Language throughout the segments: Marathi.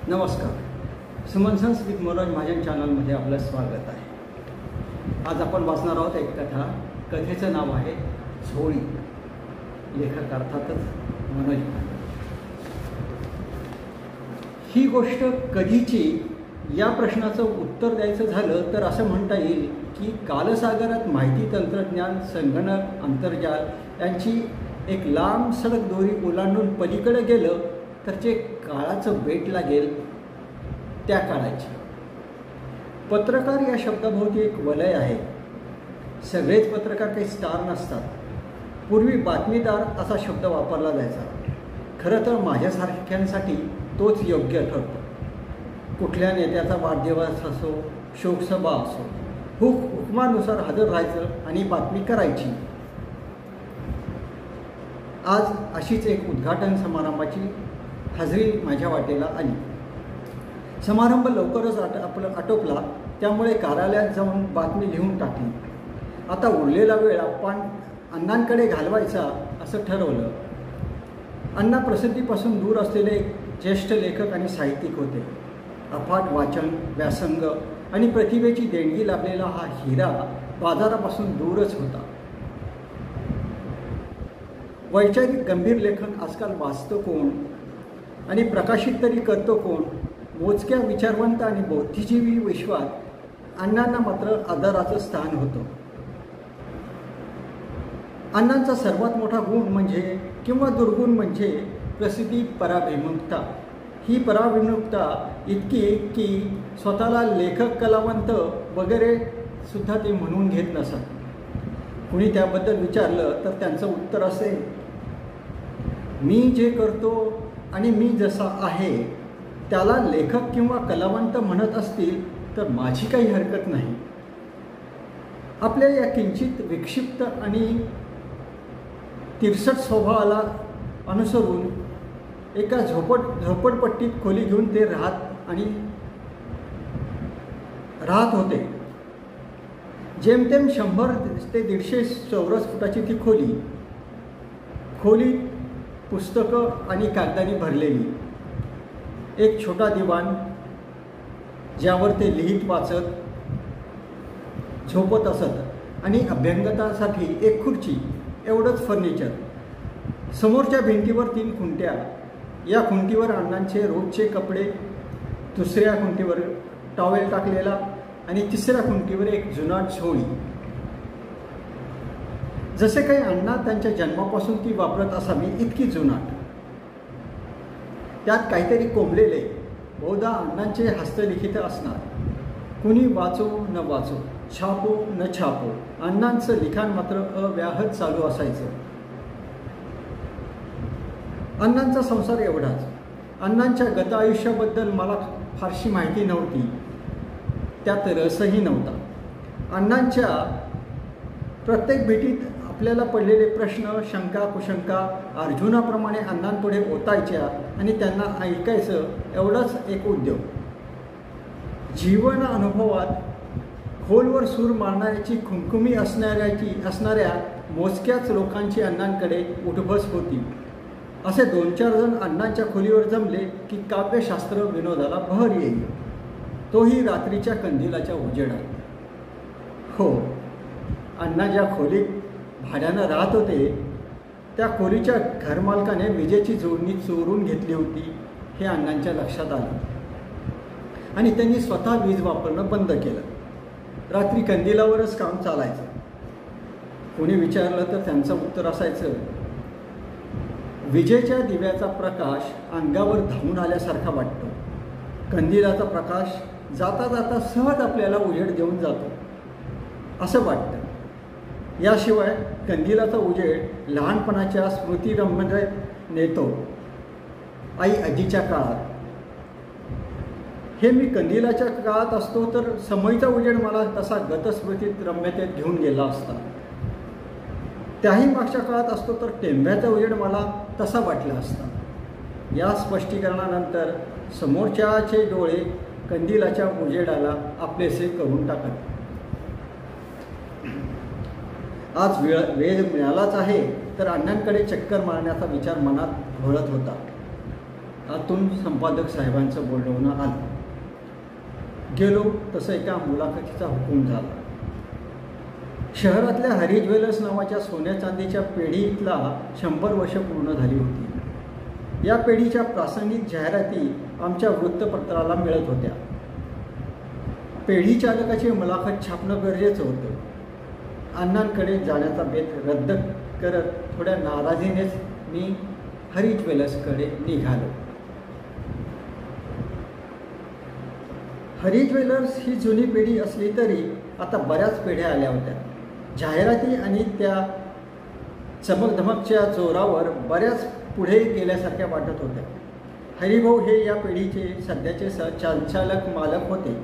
नमस्कार. सुमन सन्स विथ मनोज महाजन चॅनलमध्ये आपलं स्वागत आहे. आज आपण वाचणार आहोत एक कथा. कथेचं नाव आहे झोळी. लेखक अर्थातच मनोज महाजन. ही गोष्ट कधीची या प्रश्नाचं उत्तर द्यायचं झालं तर असं म्हणता येईल की कालसागरात माहिती तंत्रज्ञान, संगणक, आंतरजाल यांची एक लांब सडक दोरी ओलांडून पलीकडे गेलं तर जे काळाचं बेट लागेल त्या काळाची. पत्रकार या शब्दाभोवती एक वलय आहे. सगळेच पत्रकार काही स्टार नसतात. पूर्वी बातमीदार असा शब्द वापरला जायचा. खरं तर माझ्यासारख्यांसाठी तोच योग्य ठरतो. कुठल्या नेत्याचा वाढदिवस असो, शोकसभा असो, हुकमानुसार हजर राहायचं आणि बातमी करायची. आज अशीच एक उद्घाटन समारंभाची हजेरी माझ्या वाटेला आली. समारंभ लवकरच आटोपला, त्यामुळे कार्यालयात जाऊन बातमी लिहून टाकली. आता उरलेला वेळ आपण अण्णांकडे घालवायचा असं ठरवलं. अण्णा प्रसिद्धीपासून दूर असलेले ज्येष्ठ लेखक आणि साहित्यिक होते. अफाट वाचन, व्यासंग आणि प्रतिभेची देणगी लाभलेला हा हिरा बाजारापासून दूरच होता. वैचारिक गंभीर लेखन आजकाल वाचतं कोण आणि प्रकाशित तरी करतो कोण? मोजक्या विचारवंत आणि बुद्धिजीवी विश्वात अण्णांना मात्र आदराचं स्थान होतं. अण्णांचा सर्वात मोठा गुण म्हणजे किंवा दुर्गुण म्हणजे प्रसिद्धी पराभिमुखता. ही पराभिमुखता इतकी की स्वतःला लेखक, कलावंत वगैरे सुद्धा ते म्हणून घेत नसत. कुणी त्याबद्दल विचारलं तर त्यांचं उत्तर असेल, मी जे करतो आणि मी जसा आहे त्याला लेखक किंवा कलावंत म्हणत असतील तर माझी काही हरकत नाही. आपल्या या किंचित विक्षिप्त आणि तिरसट स्वभावाला अनुसरून एका झोपडपट्टीत खोली घेऊन ते राहत होते. जेमतेम 100 ते 150 चौरस फुटाची ती खोली पुस्तकं आणि कागदांनी भरलेली. एक छोटा दिवाण ज्यावर ते लिहित वाचत झोपत असत आणि अभ्यंगतासाठी एक खुर्ची, एवढंच फर्निचर. समोरच्या भिंतीवर 3 खुंट्या. या खुंटीवर अण्णांचे रोजचे कपडे, दुसऱ्या खुंटीवर टॉवेल टाकलेला आणि तिसऱ्या खुंटीवर एक जुनाट झोळी. जसे काही अण्णा त्यांच्या जन्मापासून ती वापरत असावी इतकी जुनाट. त्यात काहीतरी कोंबलेले, बहुधा अण्णांचे हस्तलिखित असणार. कुणी वाचो न वाचो, छापो न छापो, अण्णांचं लिखाण मात्र अव्याहत चालू असायचं. अण्णांचा संसार एवढाच. अण्णांच्या गत आयुष्याबद्दल मला फारशी माहिती नव्हती, त्यात रसही नव्हता. अण्णांच्या प्रत्येक भेटीत आपल्याला पडलेले प्रश्न, शंका, कुशंका अर्जुनाप्रमाणे अण्णांपुढे ओतायच्या आणि त्यांना ऐकायचं, एवढाच एक उद्योग. जीवन अनुभवात खोलवर सूर मारण्याची खुमखुमी असणाऱ्या मोजक्याच लोकांची अण्णांकडे उठबस होती. असे 2-4 जण अण्णांच्या खोलीवर जमले की काव्यशास्त्र विनोदाला बहर येईल, तोही रात्रीच्या कंदिलाच्या उजेडात. हो, अण्णा ज्या खोलीत भाड्यानं राहत होते त्या खोलीच्या घरमालकाने विजेची जोडणी चोरून घेतली होती हे अण्णांच्या लक्षात आलं आणि त्यांनी स्वतः वीज वापरणं बंद केलं. रात्री कंदिलावरच काम चालायचं. कोणी विचारलं तर त्यांचं उत्तर असायचं, विजेच्या दिव्याचा प्रकाश अंगावर धावून आल्यासारखा वाटतो. कंदिलाचा प्रकाश जाता जाता सहज आपल्याला उजेड देऊन जातो असं वाटतं. याशिवाय कंदिलाचा उजेड लहानपणाच्या स्मृतिरम्य नेतो. आई आजीच्या काळात हे मी कंदिलाच्या काळात असतो तर समयीचा उजेड मला तसा गतस्मृतीत रम्यतेत घेऊन गेला असता. त्याही मागच्या काळात असतो तर टेंभ्याचा उजेड मला तसा वाटला असता. या स्पष्टीकरणानंतर समोरच्याचे डोळे कंदिलाच्या उजेडाला आपलेसे करून टाकत. आज वेळ मिळालाच आहे तर अण्णांकडे चक्कर मारण्याचा विचार मनात घोळत होता. आतून संपादक साहेबांचं बोलवणं आलं. गेलो तसं एका मुलाखतीचा हुकूम झाला. शहरातल्या हरी ज्वेलर्स नावाच्या सोन्या चांदीच्या पेढीतला 100 वर्ष पूर्ण झाली होती. या पेढीच्या प्रासंगिक जाहिराती आमच्या वृत्तपत्राला मिळत होत्या. पेढी चालकाची मुलाखत छापणं गरजेचं होतं. अण्णांकडे जाण्याचा बेत रद्द करत थोड्या नाराजीनेच मी हरी ज्वेलर्सकडे निघालो. हरी ज्वेलर्स ही जुनी पेढी असली तरी आता बऱ्याच पेढ्या आल्या होत्या. जाहिराती आणि त्या चमकधमकच्या जोरावर बऱ्याच पुढे गेल्यासारख्या वाटत होत्या. हरिभाऊ हे या पेढीचे सध्याचे संचालक मालक होते.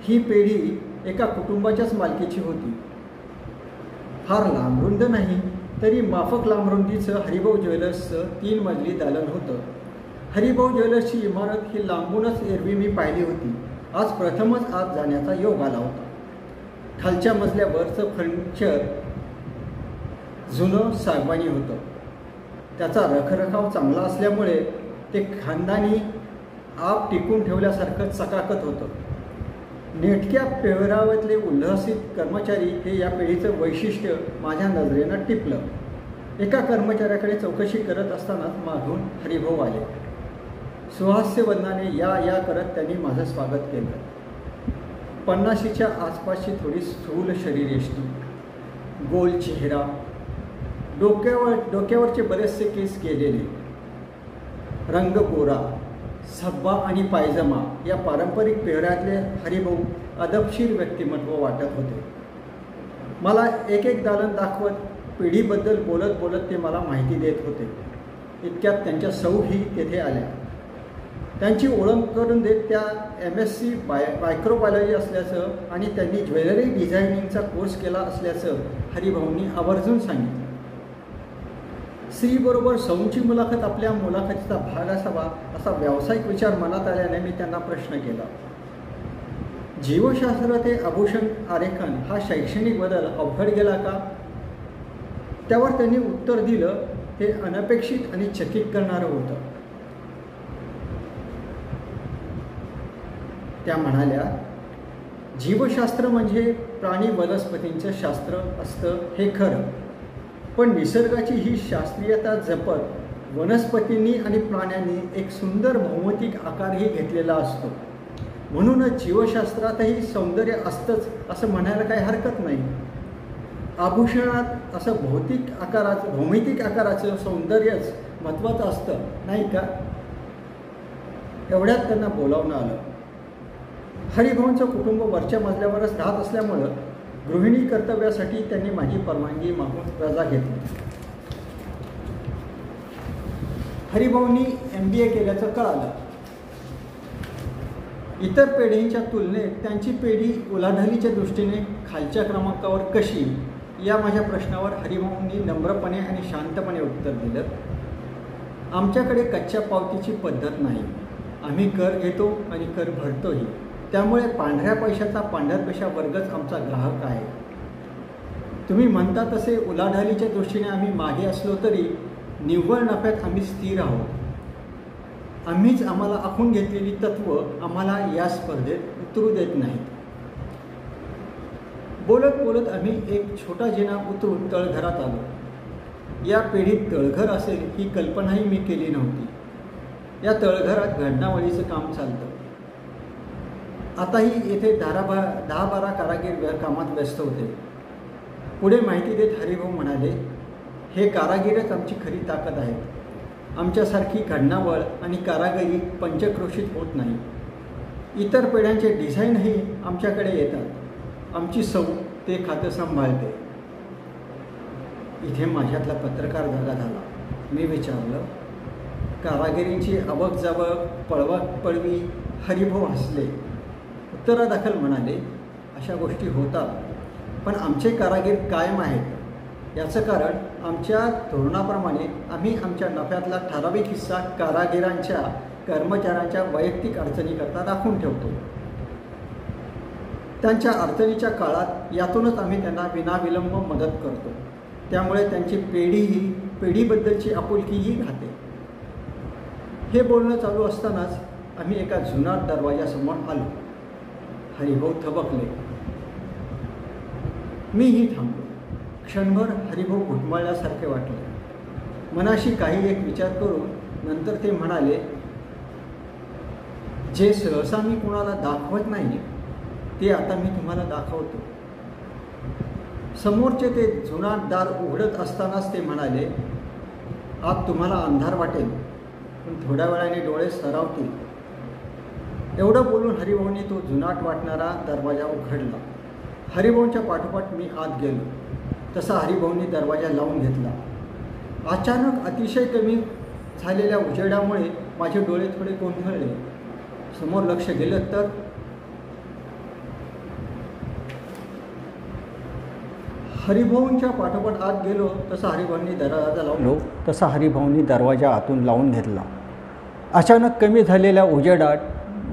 ही पेढी एका कुटुंबाच्याच मालकीची होती. फार लांबरुंद नाही तरी माफक लांबरुंदीचं हरिभाऊ ज्वेलर्सचं 3 मजली दालन होतं. हरिभाऊ ज्वेलर्सची इमारत ही लांबूनच एरवी मी पाहिली होती. आज प्रथमच आत जाण्याचा योग आला होता. खालच्या मजल्यावरचं फर्निचर जुनं सागवानी होतं. त्याचा रखरखाव चांगला असल्यामुळे ते खानदानी आप टिकून ठेवल्यासारखं चकाकत होतं. नेटक्या पेहरावातले उल्हासित कर्मचारी हे या पेढीचं वैशिष्ट्य माझ्या नजरेनं टिपलं. एका कर्मचाऱ्याकडे चौकशी करत असतानाच मागून हरिभाऊ आले. सुहास्य वदनाने या करत त्यांनी माझं स्वागत केलं. 50च्या आसपासची थोडी स्थूल शरीरयष्टी, गोल चेहरा, डोक्यावरचे बरेचसे केस केलेले, रंग गोरा, सब्बा आणि पायजमा या पारंपरिक पेहऱ्यातले हरिभाऊ अदबशीर व्यक्तिमत्व वाटत होते. मला एक दालन दाखवत पिढीबद्दल बोलत बोलत ते मला माहिती देत होते. इतक्यात त्यांच्या सौही तेथे आल्या. त्यांची ओळख करून देत त्या MSc मायक्रोबायोलॉजी असल्याचं आणि त्यांनी ज्वेलरी डिझायनिंगचा कोर्स केला असल्याचं हरिभाऊंनी आवर्जून सांगितलं. स्त्रीबरोबर सौंची मुलाखत आपल्या मुलाखतीचा भाग असावा असा व्यावसायिक विचार मनात आल्याने मी त्यांना प्रश्न केला. जीवशास्त्र ते आभूषण आरेखन हा शैक्षणिक बदल अवघड गेला का? त्यावर त्यांनी उत्तर दिलं, हे अनपेक्षित आणि चकित करणारं होतं. त्या म्हणाल्या, जीवशास्त्र म्हणजे प्राणी वनस्पतींचं शास्त्र असतं हे खरं, पण निसर्गाची ही शास्त्रीयता जपत वनस्पतींनी आणि प्राण्यांनी एक सुंदर भौमितिक आकारही घेतलेला असतो. म्हणूनच जीवशास्त्रातही सौंदर्य असतंच असं म्हणायला काही हरकत नाही. आभूषणात असं भौमितिक आकाराचं सौंदर्यच महत्त्वाचं असतं नाही का? एवढ्यात त्यांना बोलावणं आलं. हरिभाऊंचं कुटुंब वरच्या मजल्यावरच राहत असल्यामुळं गृहिणी कर्तव्यासाठी त्यांनी माझी परवानगी मागून रजा घेतली. हरिभाऊंनी MBA केल्याचं कळालं. इतर पिढींच्या तुलनेत त्यांची पिढी उलाढालीच्या दृष्टीने खालच्या क्रमांकावर कशी, या माझ्या प्रश्नावर हरिभाऊंनी नम्रपणे आणि शांतपणे उत्तर दिलं. आमच्याकडे कच्च्या पावतीची पद्धत नाही. आम्ही कर घेतो आणि कर भरतोही. त्यामुळे पांढऱ्या पैशाचा पांढरपेशा वर्गच आमचा ग्राहक आहे. तुम्ही म्हणता तसे उलाढालीच्या दृष्टीने आम्ही मागे असलो तरी निव्वळ नफ्यात आम्ही स्थिर आहोत. आम्हीच आम्हाला आखून घेतलेली तत्त्व आम्हाला या स्पर्धेत उतरू देत नाहीत. बोलत बोलत आम्ही एक छोटा जिना उतरून तळघरात आलो. या पिढीत तळघर असेल ही कल्पनाही मी केली नव्हती. या तळघरात घडणावळीचं काम चालतं. आताही येथे 10-12 कारागीर कामात व्यस्त होते. पुढे माहिती देत हरिभाऊ म्हणाले, हे कारागीरच आमची खरी ताकद आहे. आमच्यासारखी घडणावळ आणि कारागिरी पंचक्रोशीत होत नाही. इतर पिढ्यांचे डिझाईनही आमच्याकडे येतात. आमची सौ ते खातं सांभाळते. इथे माझ्यातला पत्रकार जागा झाला. मी विचारलं, कारागिरींची अबकजाबक पळवापळवी? हरिभाऊ हसले. उत्तरादाखल म्हणाले, अशा गोष्टी होतात, पण आमचे कारागीर कायम आहेत. याचं कारण आमच्या धोरणाप्रमाणे आम्ही आमच्या नफ्यातला ठराविक हिस्सा कारागिरांच्या कर्मचाऱ्यांच्या वैयक्तिक अडचणीकरता राखून ठेवतो. त्यांच्या अडचणीच्या काळात यातूनच आम्ही त्यांना विनाविलंब मदत करतो. त्यामुळे त्यांची पिढीबद्दलची आपुलकीही राहते. हे बोलणं चालू असतानाच आम्ही एका जुनाट दरवाजासमोर आलो. हरिभाऊ थबकले. मीही थांबलो. क्षणभर हरिभाऊ घुटमळल्यासारखे वाटले. मनाशी काही एक विचार करून नंतर ते म्हणाले, जे सहसा मी कोणाला दाखवत नाही ते आता मी तुम्हाला दाखवतो. समोरचे ते जुनाट दार उघडत असतानाच ते म्हणाले, आत तुम्हाला अंधार वाटेल पण थोड्या वेळाने डोळे सरावतील. एवढं बोलून हरिभाऊंनी तो जुनाट वाटणारा दरवाजा उघडला. हरिभाऊंच्या पाठोपाठ मी आत गेलो. तसा हरिभाऊंनी दरवाजा लावून घेतला. अचानक अतिशय कमी झालेल्या उजेडामुळे माझे डोळे थोडे गोंधळले. समोर लक्ष गेलं तर हरिभाऊंच्या पाठोपाठ आत गेलो. तसा हरिभाऊंनी दरवाजा आतून लावून घेतला. अचानक कमी झालेल्या उजेडात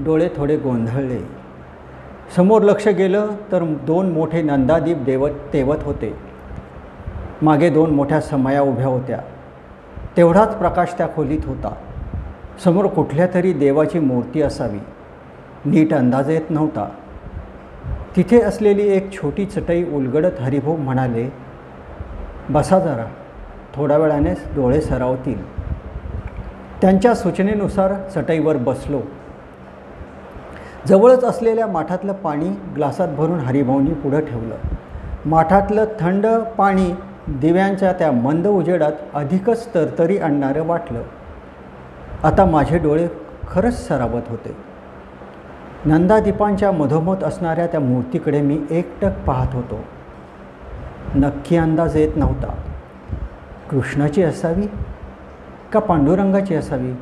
डोळे थोडे गोंधळले. समोर लक्ष गेलं तर 2 मोठे नंदादीप तेवत होते. मागे 2 मोठ्या समया उभ्या होत्या. तेवढाच प्रकाश त्या खोलीत होता. समोर कुठल्या तरी देवाची मूर्ती असावी, नीट अंदाज येत नव्हता. तिथे असलेली एक छोटी चटई उलगडत हरिभाऊ म्हणाले, बसा जरा, थोड्या वेळाने डोळे सरावतील. त्यांच्या सूचनेनुसार चटईवर बसलो. जवळच असलेल्या माठातलं पाणी ग्लासात भरून हरिभाऊंनी पुढं ठेवलं. माठातलं थंड पाणी दिव्यांच्या त्या मंद उजेडात अधिकच तरतरी आणणारं वाटलं. आता माझे डोळे खरंच सरावत होते. नंदादीपांच्या मधोमध असणाऱ्या त्या मूर्तीकडे मी एकटक पाहत होतो. नक्की अंदाज येत नव्हता. कृष्णाची असावी का पांडुरंगाची असावी?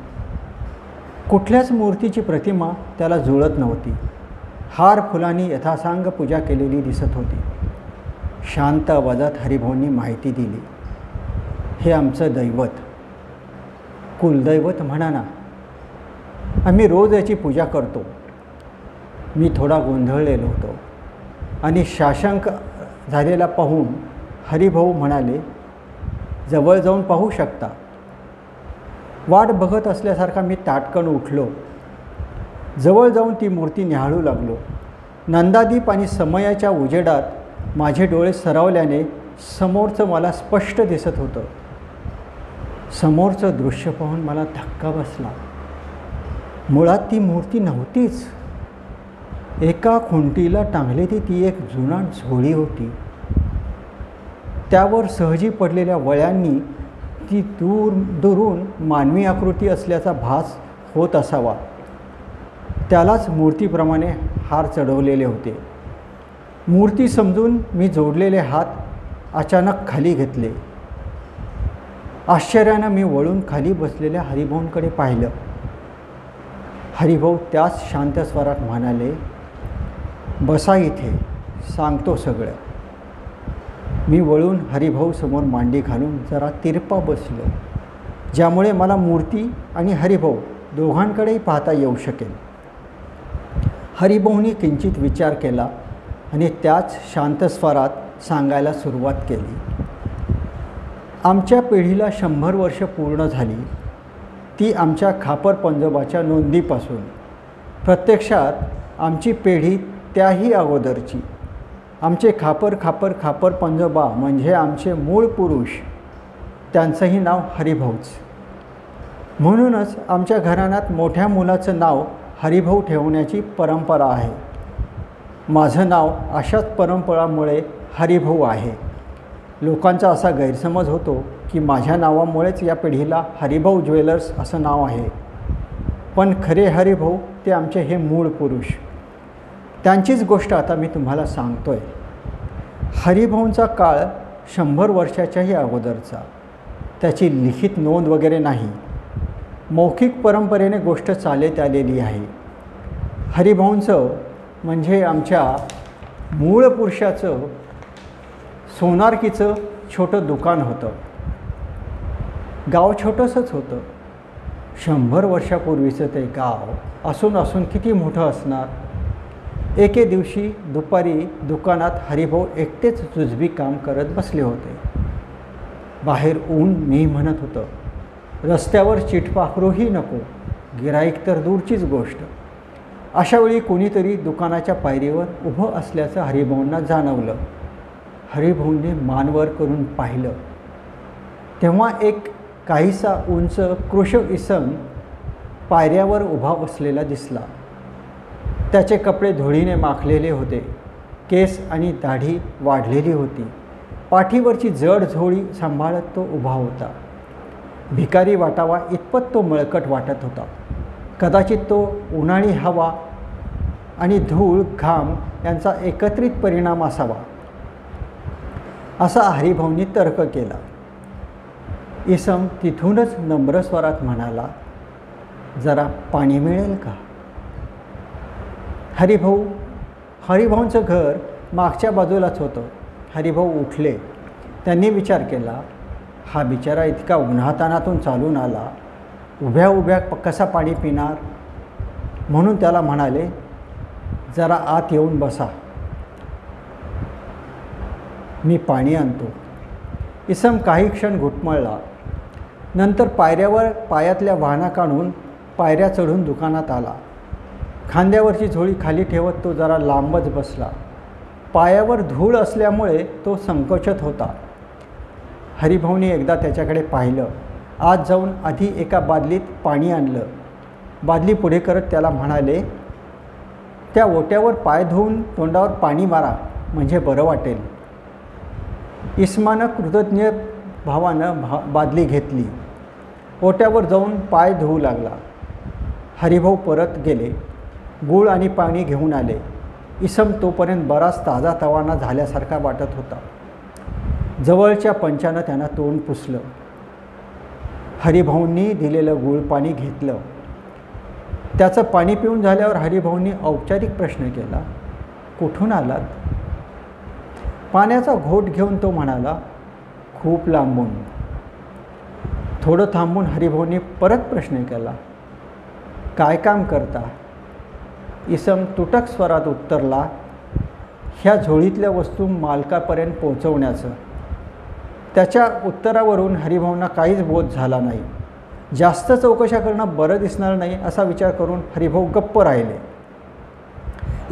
कुठल्याच मूर्तीची प्रतिमा त्याला जुळत नव्हती. हार फुलांनी यथासांग पूजा केलेली दिसत होती. शांत आवाजात हरिभाऊंनी माहिती दिली, हे आमचं दैवत, कुलदैवत म्हणा ना. आम्ही रोज याची पूजा करतो. मी थोडा गोंधळलेलो होतो आणि साशंक झालेला पाहून हरिभाऊ म्हणाले, जवळ जाऊन पाहू शकता. वाट बघत असल्यासारखा मी ताटकन उठलो. जवळ जाऊन ती मूर्ती निहाळू लागलो. नंदादीप आणि समयाच्या उजेडात माझे डोळे सरावल्याने समोरचं मला स्पष्ट दिसत होतं. समोरचं दृश्य पाहून मला धक्का बसला. मुळात ती मूर्ती नव्हतीच. एका खुंटीला टांगलेली ती एक जुनाट झोळी होती. त्यावर सहजी पडलेल्या वळ्यांनी ती दुरून मानवी आकृती असल्याचा भास होत असावा. त्यालाच मूर्तीप्रमाणे हार चढवलेले होते. मूर्ती समजून मी जोडलेले हात अचानक खाली घेतले. आश्चर्यानं मी वळून खाली बसलेल्या हरिभाऊंकडे पाहिलं. हरिभाऊ त्याच शांत स्वरात म्हणाले, बसा इथे, सांगतो सगळं. मी वळून हरिभाऊ समोर मांडी घालून जरा तिरपा बसलो, ज्यामुळे मला मूर्ती आणि हरिभाऊ दोघांकडेही पाहता येऊ शकेल. हरिभाऊंनी किंचित विचार केला आणि त्याच शांत स्वरात सांगायला सुरुवात केली. आमच्या पिढीला 100 वर्ष पूर्ण झाली. ती आमच्या खापर पंजोबाच्या नोंदीपासून. प्रत्यक्षात आमची पिढी त्याही अगोदरची. आमचे खापर पंजोबा म्हणजे आमचे मूळ पुरुष. त्यांचंही नाव हरिभाऊच. म्हणूनच आमच्या घराण्यात मोठ्या मुलाचं नाव हरिभाऊ ठेवण्याची परंपरा आहे. माझं नाव अशाच परंपरामुळे हरिभाऊ आहे. लोकांचा असा गैरसमज होतो की माझ्या नावामुळेच या पिढीला हरिभाऊ ज्वेलर्स असं नाव आहे. पण खरे हरिभाऊ ते आमचे हे मूळ पुरुष. त्यांचीच गोष्ट आता मी तुम्हाला सांगतोय. हरिभाऊंचा काळ 100 वर्षाच्याही अगोदरचा. त्याची लिखित नोंद वगैरे नाही. मौखिक परंपरेने गोष्ट चालत आलेली आहे. हरिभाऊंचं म्हणजे आमच्या मूळ पुरुषाचं सोनारकीचं छोटं दुकान होतं. गाव छोटंसंच होतं. 100 वर्षापूर्वीचं ते गाव असून किती मोठं असणार. एके दिवशी दुपारी दुकानात हरिभाऊ एकटेच जुजबी काम करत बसले होते. बाहेर ऊन मी म्हणत होतं. रस्त्यावर चिटपाखरूही नको. गिराईक तर दूरचीच गोष्ट. अशावेळी कोणीतरी दुकानाच्या पायरीवर उभं असल्याचं हरिभाऊंना जाणवलं. हरिभाऊंनी मानवर करून पाहिलं तेव्हा एक काहीसा उंच कृश इसम पायऱ्यावर उभा बसलेला दिसला. त्याचे कपडे धुळीने माखलेले होते. केस आणि दाढी वाढलेली होती. पाठीवरची जड झोळी सांभाळत तो उभा होता. भिकारी वाटावा इतपत तो मळकट वाटत होता. कदाचित तो उन्हाळी हवा आणि धूळ घाम यांचा एकत्रित परिणाम असावा असा हरिभाऊंनी तर्क केला. इसम तिथूनच नम्र स्वरात म्हणाला, जरा पाणी मिळेल का? हरिभाऊंचं घर मागच्या बाजूलाच होतं. हरिभाऊ उठले. त्यांनी विचार केला, हा बिचारा इतका उन्हातानातून चालून आला, उभ्या उभ्या कसा पाणी पिणार? म्हणून त्याला म्हणाले, जरा आत येऊन बसा, मी पाणी आणतो. इसम काही क्षण घुटमळला. नंतर पायऱ्यावर पायातल्या वाहना काढून पायऱ्या चढून दुकानात आला. खांद्यावरची झोळी खाली ठेवत तो जरा लांबच बसला. पायावर धूळ असल्यामुळे तो संकोचत होता. हरिभाऊंनी एकदा त्याच्याकडे पाहिलं. आत जाऊन आधी एका बादलीत पाणी आणलं. बादली पुढे करत त्याला म्हणाले, त्या ओट्यावर पाय धुवून तोंडावर पाणी मारा, म्हणजे बरं वाटेल. इस्मानं कृतज्ञ भावानं बादली घेतली. ओट्यावर जाऊन पाय धुवू लागला. हरिभाऊ परत गेले. गूळ आणि पाणी घेऊन आले. इसम तोपर्यंत बराच ताजा तवाना झाल्यासारखा वाटत होता. जवळच्या पंचानं त्यांना तोंड पुसलं. हरिभाऊंनी दिलेलं गूळ पाणी घेतलं. त्याचं पाणी पिऊन झाल्यावर हरिभाऊंनी औपचारिक प्रश्न केला, कुठून आलात? पाण्याचा घोट घेऊन तो म्हणाला, खूप लांबून. थोडं थांबून हरिभाऊंनी परत प्रश्न केला, काय काम करता? इसम तुटक स्वरात उत्तरला, ह्या झोळीतल्या वस्तू मालकापर्यंत पोहोचवण्याचं. त्याच्या उत्तरावरून हरिभाऊंना काहीच बोध झाला नाही. जास्त चौकशा करणं बरं दिसणार नाही असा विचार करून हरिभाऊ गप्प राहिले.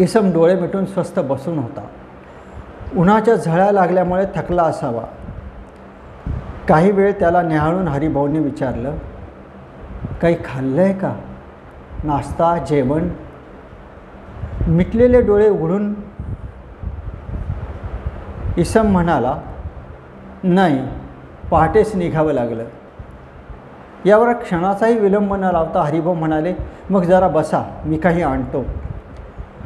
इसम डोळे मिटून स्वस्थ बसून होता. उन्हाच्या झळा लागल्यामुळे थकला असावा. काही वेळ त्याला निहाळून हरिभाऊंनी विचारलं, काही खाल्लं आहे का? नाश्ता, जेवण? मिटलेले डोळे उघडून इसम म्हणाला, नाही, पहाटेच निघावं लागलं. यावर क्षणाचाही विलंब न लावता हरिभाऊ म्हणाले, मग जरा बसा, मी काही आणतो.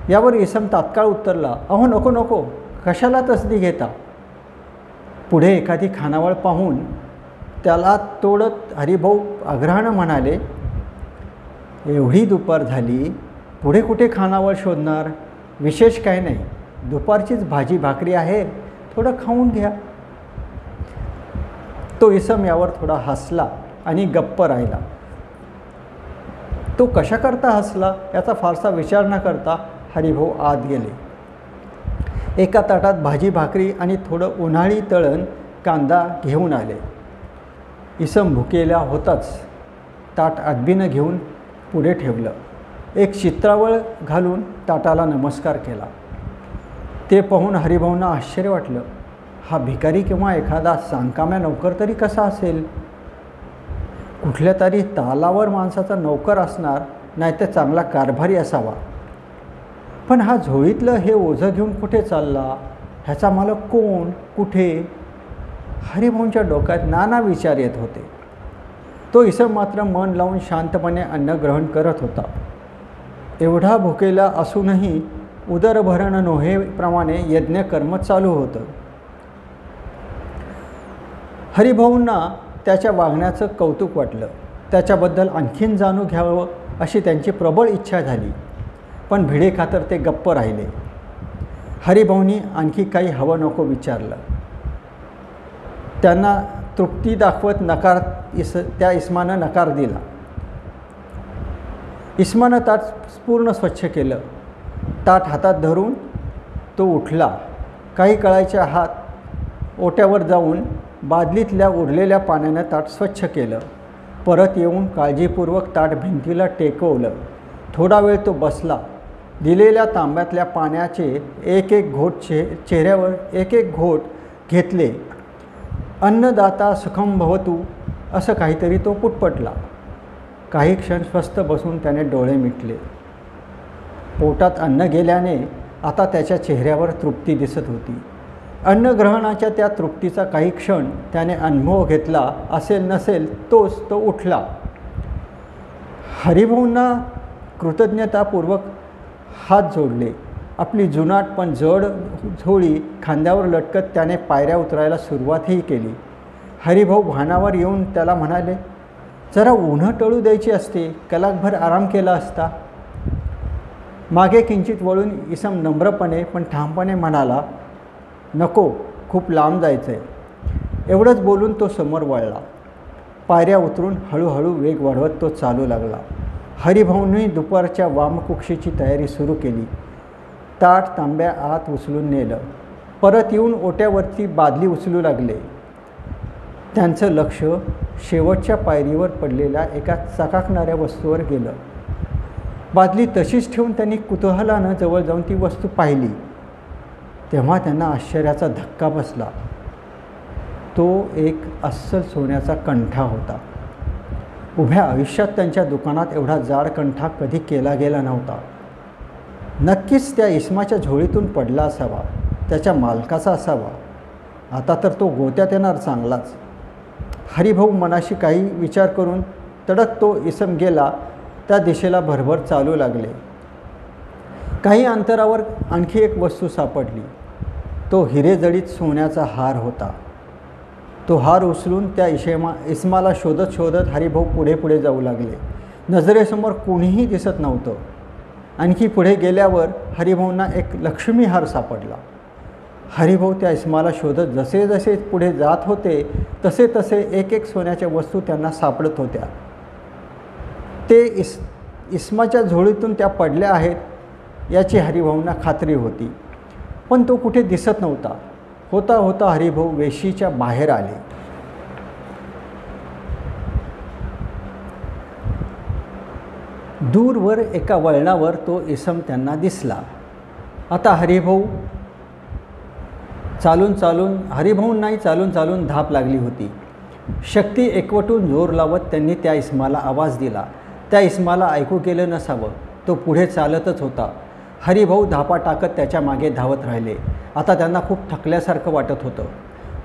यावर इसम तात्काळ उत्तरला, अहो नको नको, कशाला तसदी घेता? पुढे एखादी खानावळ पाहून त्याला तोडत हरिभाऊ आग्रहानं म्हणाले, एवढी दुपार झाली, पुढे कुठे खानावळ शोधणार? विशेष काय नाही, दुपारचीच भाजी भाकरी आहे, थोडं खाऊन घ्या. तो इसम यावर थोडा हसला आणि गप्प राहिला. तो कशाकरता हसला याचा फारसा विचार न करता हरिभाऊ आत गेले. एका ताटात भाजी भाकरी आणि थोडं उन्हाळी तळण कांदा घेऊन आले. इसम भुकेला होताच. ताट अदबीनं घेऊन पुढे ठेवलं. एक चित्रावळ घालून ताटाला नमस्कार केला. ते पाहून हरिभाऊंना आश्चर्य वाटलं. हा भिकारी किंवा एखादा सांकाम्या नौकर तरी कसा असेल? कुठल्या तरी तालावर माणसाचा नौकर असणार, नाही तर चांगला कारभारी असावा. पण हा झोळीतलं हे ओझं घेऊन कुठे चालला? ह्याचा मालक कोण? कुठे? हरिभाऊंच्या डोक्यात नाना विचार येत होते. तो इसम मात्र मन लावून शांतपणे अन्न ग्रहण करत होता. एवढा भुकेला असूनही उदरभरण नोहेप्रमाणे यज्ञकर्म चालू होतं. हरिभाऊंना त्याच्या वागण्याचं कौतुक वाटलं. त्याच्याबद्दल आणखीन जाणून घ्यावं अशी त्यांची प्रबळ इच्छा झाली. पण भिडेखातर ते गप्प राहिले. हरिभाऊंनी आणखी काही हवं नको विचारलं. त्यांना तृप्ती दाखवत त्या इस्मानं नकार दिला. इस्मानं ताट पूर्ण स्वच्छ केलं. ताट हातात धरून तो उठला. काही कळायच्या हात ओट्यावर जाऊन बादलीतल्या उरलेल्या पाण्यानं ताट स्वच्छ केलं. परत येऊन काळजीपूर्वक ताट भिंतीला टेकवलं. थोडा वेळ तो बसला. दिलेल्या तांब्यातल्या पाण्याचे एक एक घोट चेहऱ्यावर एक एक घोट घेतले. अन्नदाता सुखम भवतु असं काहीतरी तो पुटपटला. काही क्षण स्वस्थ बसून त्याने डोळे मिटले. पोटात अन्न गेल्याने आता त्याच्या चेहऱ्यावर तृप्ती दिसत होती. अन्नग्रहणाच्या त्या तृप्तीचा काही क्षण त्याने अनुभव घेतला असेल नसेल तोच तो उठला. हरिभाऊंना कृतज्ञतापूर्वक हात जोडले. आपली जुनाट पण जड झोळी खांद्यावर लटकत त्याने पायऱ्या उतरायला सुरुवातही केली. हरिभाऊ भानावर येऊन त्याला म्हणाले, जरा उन्हं टळू द्यायची असते, कलाकभर आराम केला असता. मागे किंचित वळून इसम नम्रपणे पण ठामपणे म्हणाला, नको, खूप लांब जायचं आहे. एवढंच बोलून तो समोर वळला. पायऱ्या उतरून हळूहळू वेग वाढवत तो चालू लागला. हरिभाऊंनी दुपारच्या वामकुक्षीची तयारी सुरू केली. ताट तांब्या आत उचलून नेलं. परत येऊन ओट्यावरती बादली उचलू लागले. त्यांचं लक्ष शेवटच्या पायरीवर पडलेल्या एका चकाकणाऱ्या वस्तूवर गेलं. बादली तशीच ठेवून त्यांनी कुतूहलानं जवळ जाऊन ती वस्तू पाहिली. तेव्हा त्यांना आश्चर्याचा धक्का बसला. तो एक अस्सल सोन्याचा कंठा होता. उभ्या आयुष्यात त्यांच्या दुकानात एवढा जाड कंठा कधी केला गेला नव्हता. नक्कीच त्या इस्माच्या झोळीतून पडला असावा, त्याच्या मालकाचा असावा. आता तर तो गोत्यात येणार चांगलाच. हरिभाऊ मनाशी काही विचार करून तडक तो इसम गेला त्या दिशेला भरभर चालू लागले. काही अंतरावर आणखी एक वस्तू सापडली. तो हिरेजडित सोन्याचा हार होता. तो हार उचलून त्या इस्माला शोधत शोधत हरिभाऊ पुढे पुढे जाऊ लागले. नजरेसमोर कोणीही दिसत नव्हतं. आणखी पुढे गेल्यावर हरिभाऊंना एक लक्ष्मी हार सापडला. हरिभाऊ त्या इस्माला शोधत जसे जसे पुढे जात होते तसे तसे एक एक सोन्याच्या वस्तू त्यांना सापडत होत्या. ते इस्माच्या झोळीतून त्या पडल्या आहेत याची हरिभाऊंना खात्री होती. पण तो कुठे दिसत नव्हता. होता होता हरिभाऊ वेशीच्या बाहेर आले. दूरवर एका वळणावर तो इसम त्यांना दिसला. आता हरिभाऊंनाही चालून चालून धाप लागली होती. शक्ती एकवटून जोर लावत त्यांनी त्या इस्माला आवाज दिला. त्या इस्माला ऐकू गेलं नसावं. तो पुढे चालतच होता. हरिभाऊ धापा टाकत त्याच्या मागे धावत राहिले. आता त्यांना खूप थकल्यासारखं वाटत होतं.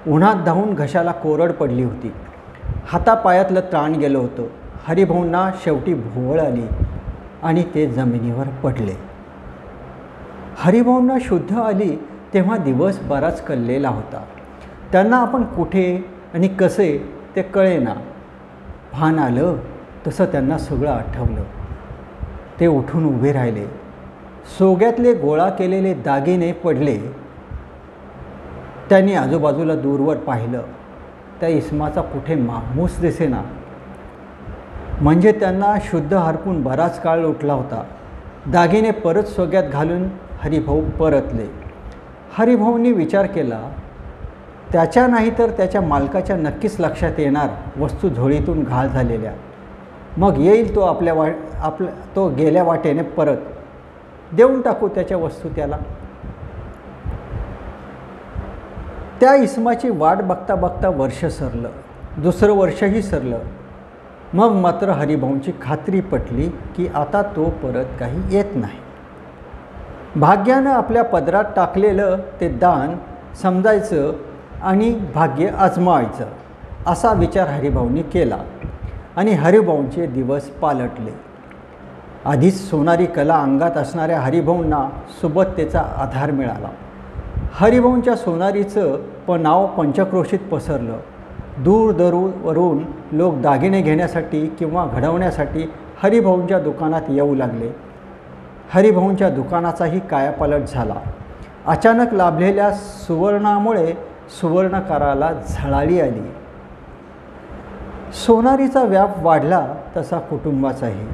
उन्हात धावून घशाला कोरड पडली होती. हातापायातलं त्राण गेलं होतं. हरिभाऊंना शेवटी भोवळ आली आणि ते जमिनीवर पडले. हरिभाऊंना शुद्ध आली तेव्हा दिवस बराच कललेला होता. त्यांना आपण कुठे आणि कसे ते कळेना. भान आलं तसं त्यांना सगळं आठवलं. ते उठून उभे राहिले. सोग्यातले गोळा केलेले दागिने पडले. त्यांनी आजूबाजूला दूरवर पाहिलं. त्या इस्माचा कुठे मामूस दिसेना. म्हणजे त्यांना शुद्ध हरपून बराच काळ उठला होता. दागिने परत सोग्यात घालून हरिभाऊ परतले. हरिभाऊंनी विचार केला, त्याच्या नाही तर त्याच्या मालकाच्या नक्कीच लक्षात येणार वस्तू झोळीतून घाल झालेल्या. मग येईल तो तो गेल्या वाटेने परत. देऊन टाकू त्याच्या वस्तू त्याला. त्या इस्माची वाट बघता बघता वर्ष सरलं. दुसरं वर्षही सरलं. मग मात्र हरिभाऊंची खात्री पटली की आता तो परत काही येत नाही. भाग्यानं आपल्या पदरात टाकलेलं ते दान समजायचं आणि भाग्य आजमावायचं असा विचार हरिभाऊंनी केला आणि हरिभाऊंचे दिवस पालटले. आधीच सोनारी कला अंगात असणाऱ्या हरिभाऊंना सुबत्तेचा आधार मिळाला. हरिभाऊंच्या सोनारीचं नाव पंचक्रोशीत पसरलं. दूरवरून लोक दागिने घेण्यासाठी किंवा घडवण्यासाठी हरिभाऊंच्या दुकानात येऊ लागले. हरिभाऊंच्या दुकानाचाही कायापालट झाला. अचानक लाभलेल्या सुवर्णामुळे सुवर्णकाराला झळाळी आली. सोनारीचा व्याप वाढला तसा कुटुंबाचाही.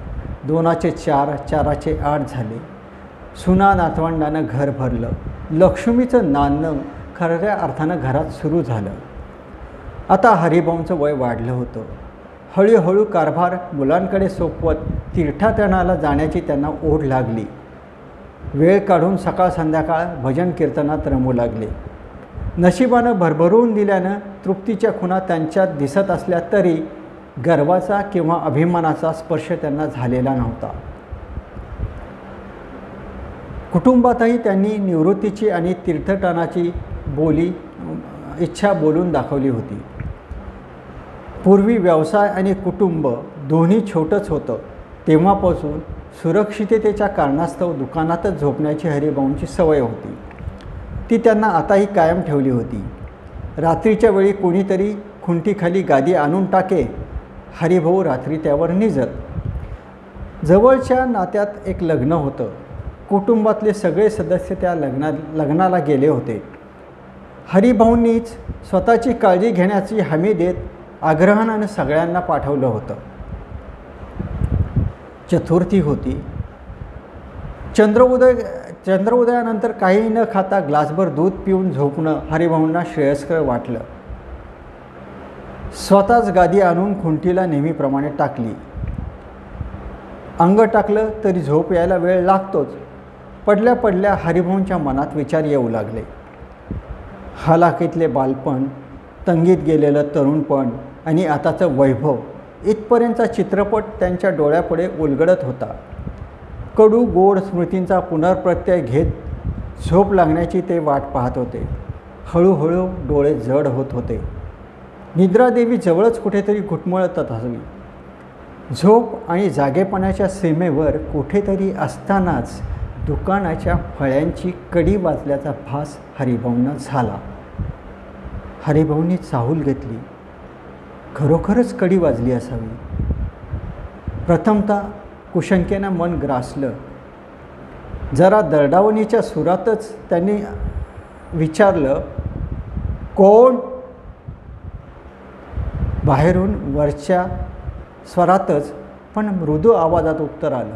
2चे 4, 4चे 8 झाले. सुना नातवंडानं घर भरलं. लक्ष्मीचं नांदणं खऱ्या अर्थानं घरात सुरू झालं. आता हरिभाऊंचं वय वाढलं होतं. हळूहळू कारभार मुलांकडे सोपवत तीर्थाटनाला जाण्याची त्यांना ओढ लागली. वेळ काढून सकाळ संध्याकाळ भजन कीर्तनात रमू लागले. नशिबानं भरभरून दिल्यानं तृप्तीच्या खुणा त्यांच्यात दिसत असल्या तरी गर्वाचा किंवा अभिमानाचा स्पर्श त्यांना झालेला नव्हता. कुटुंबातही त्यांनी निवृत्तीची आणि तीर्थटनाची इच्छा बोलून दाखवली होती. पूर्वी व्यवसाय आणि कुटुंब दोन्ही छोटंच होतं. तेव्हापासून सुरक्षिततेच्या कारणास्तव दुकानातच झोपण्याची हरिभाऊंची सवय होती. ती त्यांना आताही कायम ठेवली होती. रात्रीच्या वेळी कोणीतरी खुंटीखाली गादी आणून टाके. हरिभाऊ रात्री त्यावर निजत. जवळच्या नात्यात एक लग्न होतं. कुटुंबातले सगळे सदस्य त्या लग्नाला गेले होते. हरिभाऊंनीच स्वतःची काळजी घेण्याची हमी देत आग्रहानं सगळ्यांना पाठवलं होतं. चतुर्थी होती. चंद्रोदयानंतर काही न खाता ग्लासभर दूध पिऊन झोपणं हरिभाऊंना श्रेयस्कर वाटलं. स्वतःच गादी आणून खुंटीला नेहमीप्रमाणे टाकली. अंग टाकलं तरी झोप यायला वेळ लागतोच. पडल्या पडल्या हरिभाऊंच्या मनात विचार येऊ लागले. हालाकीतले बालपण, तंगीत गेलेलं तरुणपण आणि आताचं वैभव इथपर्यंतचा चित्रपट त्यांच्या डोळ्यापुढे उलगडत होता. कडू गोड स्मृतींचा पुनर्प्रत्यय घेत झोप लागण्याची ते वाट पाहत होते. हळूहळू डोळे जड होत होते. निद्रादेवी जवळच कुठेतरी घुटमळत हवी. झोप आणि जागेपणाच्या सीमेवर कुठेतरी असतानाच दुकानाच्या फळ्यांची कडी वाजल्याचा भास हरिभाऊंना झाला. हरिभाऊंनी चाहूल घेतली. खरोखरच कडी वाजली असावी. प्रथमतः कुशंकेनं मन ग्रासलं. जरा दरडावणीच्या सुरातच त्यांनी विचारलं, कोण? बाहेरून वरच्या स्वरातच पण मृदू आवाजात उत्तर आलं,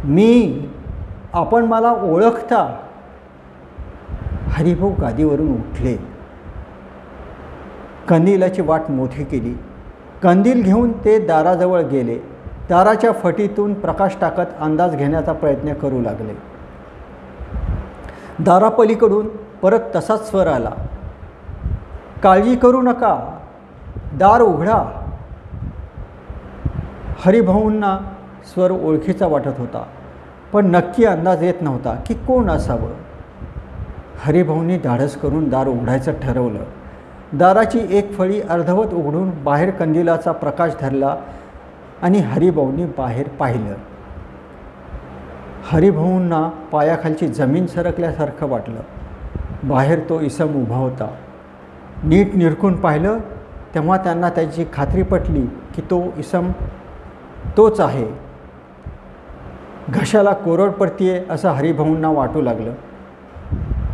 मी. आपण मला ओळखता? हरिभाऊ गादीवरून उठले. कंदिलाची वाट मोठी केली. कंदील घेऊन ते दाराजवळ गेले. दाराच्या फटीतून प्रकाश टाकत अंदाज घेण्याचा प्रयत्न करू लागले. दारापलीकडून परत तसाच स्वर आला, काळजी करू नका, दार उघडा. हरिभाऊंना स्वर ओळखीचा वाटत होता, पण नक्की अंदाज येत नव्हता की कोण असावं. हरिभाऊंनी धाडस करून दार उघडायचं ठरवलं. दाराची एक फळी अर्धवट उघडून बाहेर कंदिलाचा प्रकाश धरला आणि हरिभाऊंनी बाहेर पाहिलं. हरिभाऊंना पायाखालची जमीन सरकल्यासारखं वाटलं. बाहेर तो इसम उभा होता. नीट निरखून पाहिलं तेव्हा त्यांना त्याची खात्री पटली की तो इसम तोच आहे. घशाला कोरड पडतीये असं हरिभाऊंना वाटू लागलं.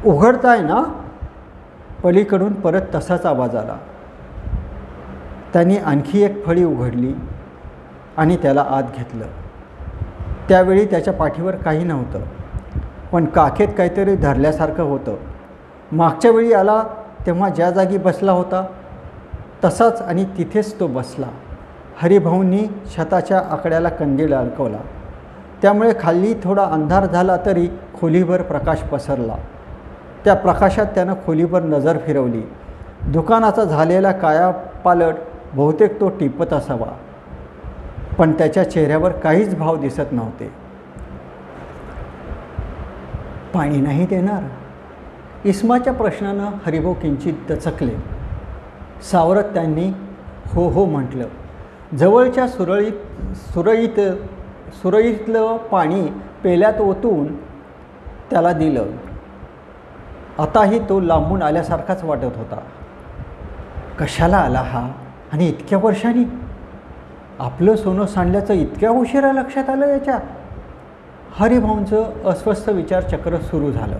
उघडताय ना? पलीकडून परत तसाच आवाज आला. त्यांनी आणखी एक फळी उघडली आणि त्याला आत घेतलं. त्यावेळी त्याच्या पाठीवर काही नव्हतं, पण काखेत काहीतरी धरल्यासारखं होतं. मागच्या वेळी आला तेव्हा ज्या जागी बसला होता तसाच आणि तिथेच तो बसला. हरिभाऊंनी छताच्या आकड्याला कंदील अडकवला. त्यामुळे खाली थोडा अंधार झाला तरी खोलीभर प्रकाश पसरला. त्या प्रकाशात त्यानं खोलीभर नजर फिरवली. दुकानाचा झालेला कायापालट बहुतेक तो टिपत असावा, पण त्याच्या चेहऱ्यावर काहीच भाव दिसत नव्हते. पाणी नाही देणार? इस्माच्या प्रश्नानं हरिभाऊ किंचित दचकले. सावरत त्यांनी हो हो म्हटलं. जवळच्या सुरईतलं पाणी पेल्यात ओतून त्याला दिलं. आताही तो लांबून आल्यासारखाच वाटत होता. कशाला आला हा? आणि इतक्या वर्षांनी? आपलं सोनं सांडल्याचं इतक्या उशिरा लक्षात आलं याच्या? हरिभाऊंचं अस्वस्थ विचारचक्र सुरू झालं.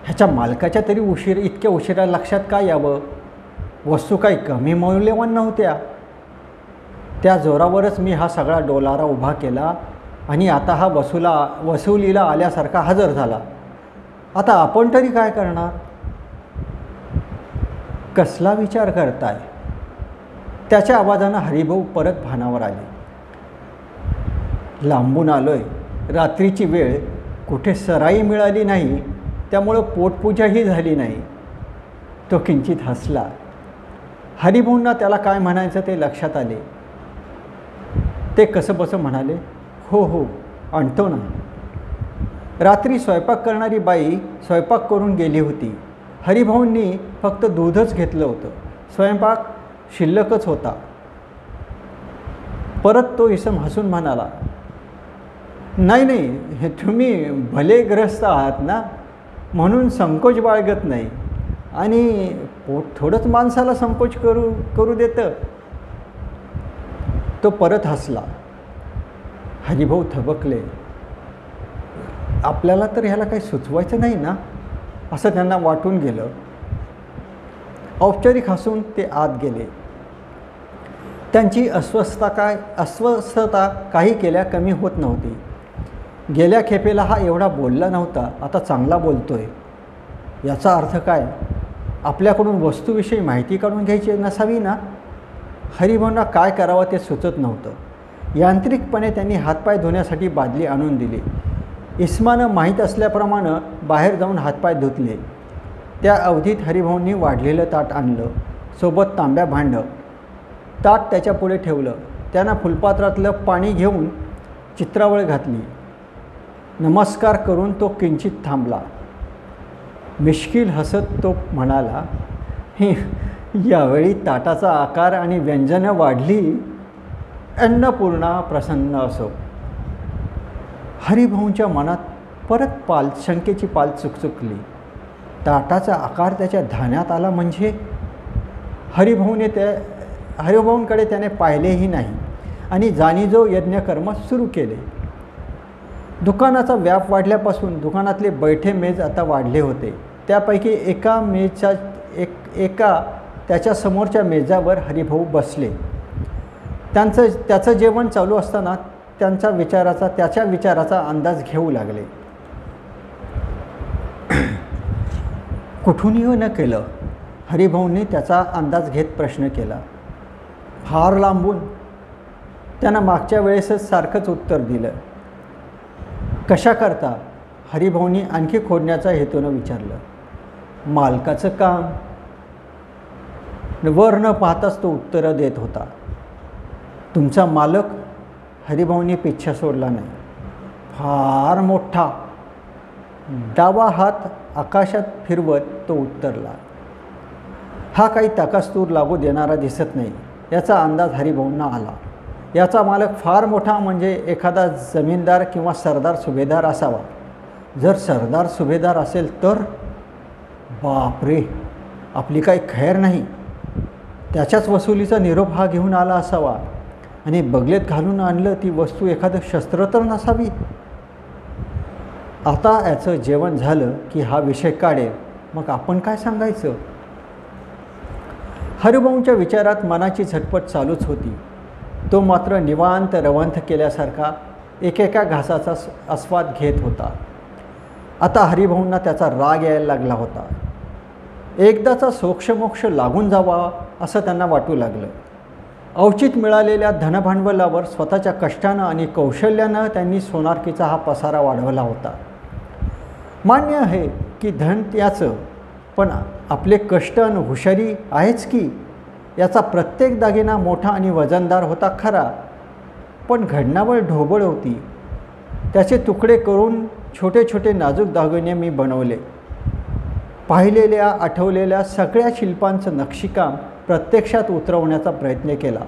ह्याच्या मालकाच्या तरी इतक्या उशिरा लक्षात का यावं? वस्तू काही कमी मौल्यवान नव्हत्या. त्या जोरावरच मी हा सगळा डोलारा उभा केला आणि आता हा वसुलीला आल्यासारखा हजर झाला. आता आपण तरी काय करणार? कसला विचार करताय? त्याच्या आवाजानं हरिभाऊ परत भानावर आले. लांबून आलोय, रात्रीची वेळ, कुठे सराई मिळाली नाही, त्यामुळं पोटपूजाही झाली नाही. तो किंचित हसला. हरिभाऊंना त्याला काय म्हणायचं ते लक्षात आले. ते कसंबसं म्हणाले, हो हो आणतो ना. रात्री स्वयंपाक करणारी बाई स्वयंपाक करून गेली होती. हरिभाऊंनी फक्त दूधच घेतलं होतं. स्वयंपाक शिल्लकच होता. परत तो इसम हसून म्हणाला, नाही नाही, हे तुम्ही भले ग्रस्त आहात ना, म्हणून संकोच बाळगत नाही. आणि पोट थोडंच माणसाला संकोच करू देतं. तो परत हसला. हरिभाऊ थबकले. आपल्याला तर ह्याला काही सुचवायचं नाही ना, असं त्यांना वाटून गेलं. औपचारिक हसून ते आत गेले. त्यांची अस्वस्थता काही केल्या कमी होत नव्हती. गेल्या खेपेला हा एवढा बोलला नव्हता, आता चांगला बोलतोय. याचा अर्थ काय? आपल्याकडून वस्तूविषयी माहिती काढून घ्यायची नसावी ना? हरिभाऊंना काय करावं ते सुचत नव्हतं. यांत्रिकपणे त्यांनी हातपाय धुण्यासाठी बादली आणून दिली. इस्मानं माहीत असल्याप्रमाणे बाहेर जाऊन हातपाय धुतले. त्या अवधीत हरिभाऊंनी वाढलेलं ताट आणलं, सोबत तांब्या भांडं. ताट त्याच्या पुढे ठेवलं. त्यानं फुलपात्रातलं पाणी घेऊन चित्रावळ घातली. नमस्कार करून तो किंचित थांबला. मिश्किल हसत तो म्हणाला, यावेळी ताटाचा आकार आणि व्यंजनं वाढली. अन्नपूर्णा प्रसन्न असो. हरिभाऊंच्या मनात परत शंकेची पाल चुकचुकली. ताटाचा आकार त्याच्या ध्यानात आला म्हणजे? हरिभाऊंकडे त्याने पाहिलेही नाही आणि जाणीजो यज्ञकर्म सुरू केले. दुकानाचा व्याप वाढल्यापासून दुकानातले बैठे मेज आता वाढले होते. त्यापैकी एका त्याच्या समोरच्या मेजावर हरिभाऊ बसले. त्याचं जेवण चालू असताना त्याच्या विचाराचा अंदाज घेऊ लागले. कुठूनही न केलं. हरिभाऊंनी त्याचा अंदाज घेत प्रश्न केला. फार लांबून. त्यानं मागच्या वेळेसच सारखंच उत्तर दिलं. कशा करता? हरिभाऊंनी आणखी खोडण्याचा हेतूनं विचारलं. मालकाचं काम. वर न पाहताच तो उत्तरं देत होता. तुमचा मालक? हरिभाऊंनी पिच्छा सोडला नाही. फार मोठा. डावा हात आकाशात फिरवत तो उत्तरला. हा काही तकास्तूर लागू देणारा दिसत नाही, याचा अंदाज हरिभाऊंना आला. याचा मालक फार मोठा म्हणजे एखादा जमीनदार किंवा सरदार सुभेदार असावा. जर सरदार सुभेदार असेल तर बापरे, आपली काही खैर नाही. त्याच्याच वसुलीचा निरोप हा घेऊन आला असावा आणि बगलेत घालून आणलं ती वस्तू एखादं शस्त्र तर नसावी. आता याचं जेवण झालं की हा विषय काढेल, मग आपण काय सांगायचं? हरिभाऊंच्या विचारात मनाची झटपट चालूच होती. तो मात्र निवांत रवंथ केल्यासारखा एकेका घासाचा आस्वाद घेत होता. आता हरिभाऊंना त्याचा राग यायला लागला होता. एकदाचा सोक्षमोक्ष लागून जावा असं त्यांना वाटू लागलं. अवचित मिळालेल्या धनभांडवलावर स्वतःच्या कष्टानं आणि कौशल्यानं त्यांनी सोनारकीचा हा पसारा वाढवला होता. मान्य आहे की धन त्याचं, पण आपले कष्ट आणि हुशारी आहेच की. याचा प्रत्येक दागिना मोठा आणि वजनदार होता खरा, पण घडणावळ ढोबळ होती. त्याचे तुकडे करून छोटे छोटे नाजूक दागिने मी बनवले. पाहिलेल्या आठवलेल्या सगळ्या शिल्पांचं नक्षीकाम प्रत्यक्षात उतरवण्याचा प्रयत्न केला.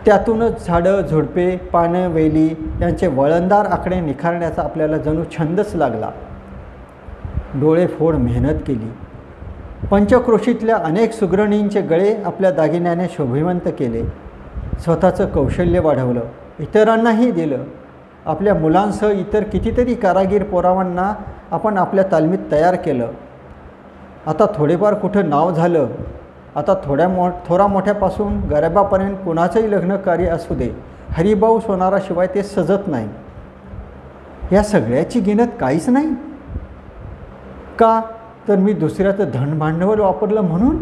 त्यातूनच झाडं, झुडपे, पानं, वेली यांचे वळणदार आकडे निखारण्याचा आपल्याला जणू छंदच लागला. डोळेफोड मेहनत केली. पंचक्रोशीतल्या अनेक सुगरणींचे गळे आपल्या दागिन्याने शोभिवंत केले. स्वतःचं कौशल्य वाढवलं, इतरांनाही दिलं. आपल्या मुलांसह इतर कितीतरी कारागीर पोरावांना आपण आपल्या तालमीत तयार केलं. आता थोडेफार कुठं नाव झालं. आता थोरा मोठ्यापासून गरिबापर्यंत कुणाचंही लग्न कार्य असू दे, हरिभाऊ सोनाराशिवाय ते सजत नाही. या सगळ्याची गिनत काहीच नाही का? तर मी दुसऱ्याचं धनभांडवल वापरलं म्हणून?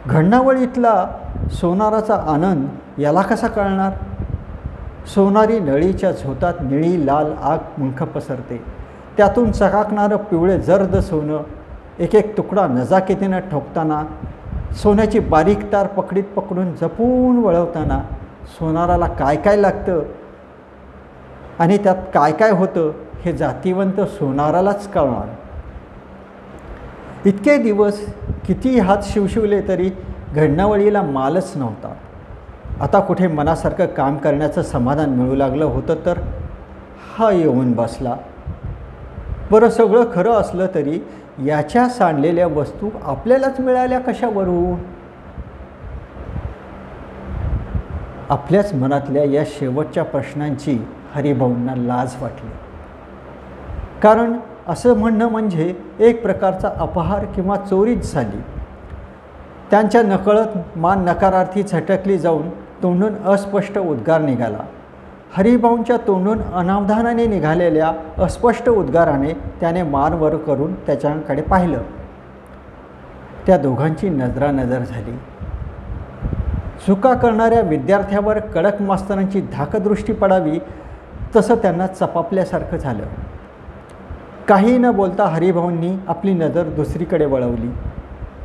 घडणावळीतला सोनाराचा आनंद याला कसा कळणार? सोनारी नळीच्या झोतात निळी लाल आग पंख पसरते. त्यातून चकाकणारं पिवळे जर्द सोनं एक एक तुकडा नजाकतीनं ठोकताना, सोन्याची बारीक तार पकडीत पकडून जपून वळवताना सोनाराला काय काय लागतं आणि त्यात काय काय होतं हे जातीवंत सोनारालाच कळणार. इतके दिवस किती हात शिवशिवले तरी घडणावळीला मालच नव्हता. आता कुठे मनासारखं काम करण्याचं समाधान मिळू लागलं होतं तर हा येऊन बसला. बरं, सगळं खरं असलं तरी याच्या सांडलेल्या वस्तू आपल्यालाच मिळाल्या कशावरून? आपल्याच मनातल्या या शेवटच्या प्रश्नांची हरिभाऊंना लाज वाटली. कारण असं म्हणणं म्हणजे एक प्रकारचा अपहार किंवा चोरीच झाली. त्यांच्या नकळत मान नकारार्थी झटकली जाऊन तोंडून अस्पष्ट उद्गार निघाला. हरिभाऊंच्या तोंडून अनावधानाने निघालेल्या अस्पष्ट उद्गाराने त्याने मान वर करून त्याच्याकडे पाहिलं. त्या दोघांची नजरानजर झाली. चुका करणाऱ्या विद्यार्थ्यावर कडक मास्तरांची धाकदृष्टी पडावी तसं त्यांना चपापल्यासारखं झालं. काही न बोलता हरिभाऊंनी आपली नजर दुसरीकडे वळवली.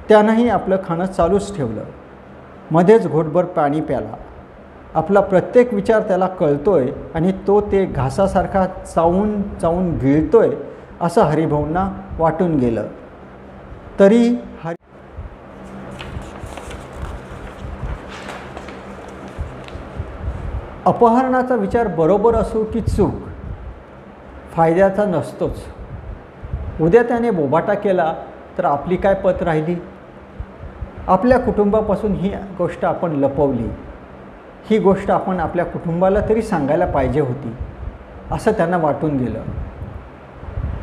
त्यानंही आपलं खाणं चालूच ठेवलं. मध्येच घोटभर पाणी प्याला. आपला प्रत्येक विचार त्याला कळतोय आणि तो ते घासासारखा चावून चावून गिळतोय असं हरिभाऊंना वाटून गेलं. तरी अपहरणाचा विचार बरोबर असो की चूक, फायद्याचा नसतोच. उद्या त्याने बोबाटा केला तर आपली काय पत राहिली? आपल्या कुटुंबापासून ही गोष्ट आपण लपवली. ही गोष्ट आपण आपल्या कुटुंबाला तरी सांगायला पाहिजे होती असं त्यांना वाटून गेलं.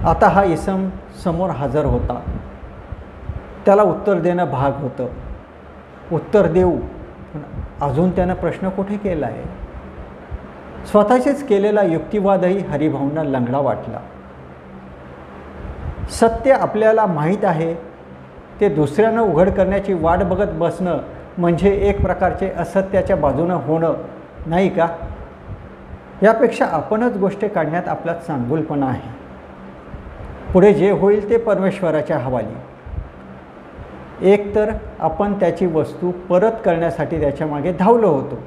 आता हा इसम समोर हजर होता. त्याला उत्तर देणं भाग होतं. उत्तर देऊ, पण अजून त्यानं प्रश्न कुठे केला आहे? स्वतःचेच केलेला युक्तिवादही हरिभाऊंना लंगडा वाटला. सत्य आपल्याला माहीत आहे ते दुसऱ्यानं उघड करण्याची वाट बघत बसणं म्हणजे एक प्रकारचे असत्याच्या बाजूनं होणं नाही का? यापेक्षा आपणच गोष्टी काढण्यात आपला चांगुलपणा आहे. पुढे जे होईल ते परमेश्वराच्या हवाली. एकतर आपण त्याची वस्तू परत करण्यासाठी त्याच्यामागे धावलो होतो.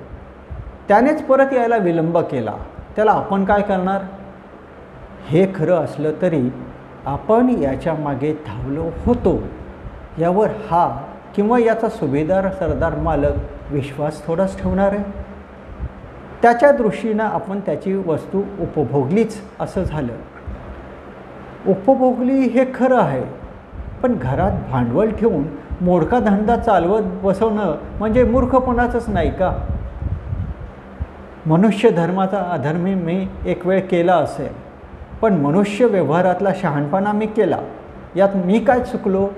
त्यानेच परत यायला विलंब केला. त्याला आपण काय करणार? हे खरं असलं तरी आपण याच्या मागे धावलो होतो यावर हा किंवा याचा सुभेदार सरदार मालक विश्वास थोडाच ठेवणार आहे. त्याच्या दृष्टीनं आपण त्याची वस्तू उपभोगलीच असं झालं. उपभोगली हे खरं आहे, पण घरात भांडवल ठेवून मोडका धंदा चालवत बसवणं म्हणजे मूर्खपणाचंच नाही का? मनुष्य धर्माचा अधर्मी मी एक वेळ केला असेल, पण मनुष्य व्यवहारातला शहाणपणा मी केला. यात मी काय चुकलो?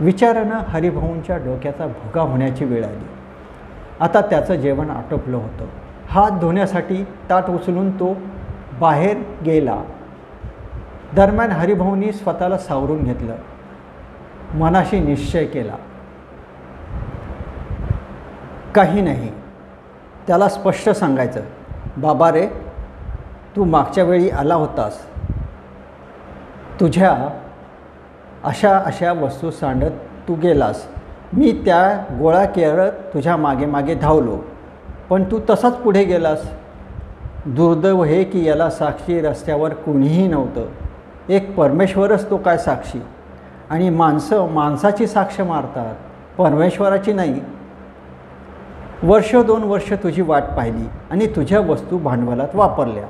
विचारानं हरिभाऊंच्या डोक्याचा भुगा होण्याची वेळ आली. आता त्याचं जेवण आटोपलं होतं. हात धुण्यासाठी ताट उचलून तो बाहेर गेला. दरम्यान हरिभाऊंनी स्वतःला सावरून घेतलं. मनाशी निश्चय केला, काही नाही. त्याला स्पष्ट सांगायचं, बाबा रे, तू मागच्या वेळी आला होतास. तुझ्या अशा अशा वस्तू सांडत तू गेलास. मी त्या गोळा करत तुझ्या मागे मागे धावलो, पण तू तसाच पुढे गेलास. दुर्दैव हे की याला साक्षी रस्त्यावर कुणीही नव्हतं. एक परमेश्वरच तो काय साक्षी. आणि माणसं माणसाची साक्ष मारतात, परमेश्वराची नाही. वर्ष 2 वर्ष तुझी वाट पाहिली आणि तुझ्या वस्तू भांडवलात वापरल्या.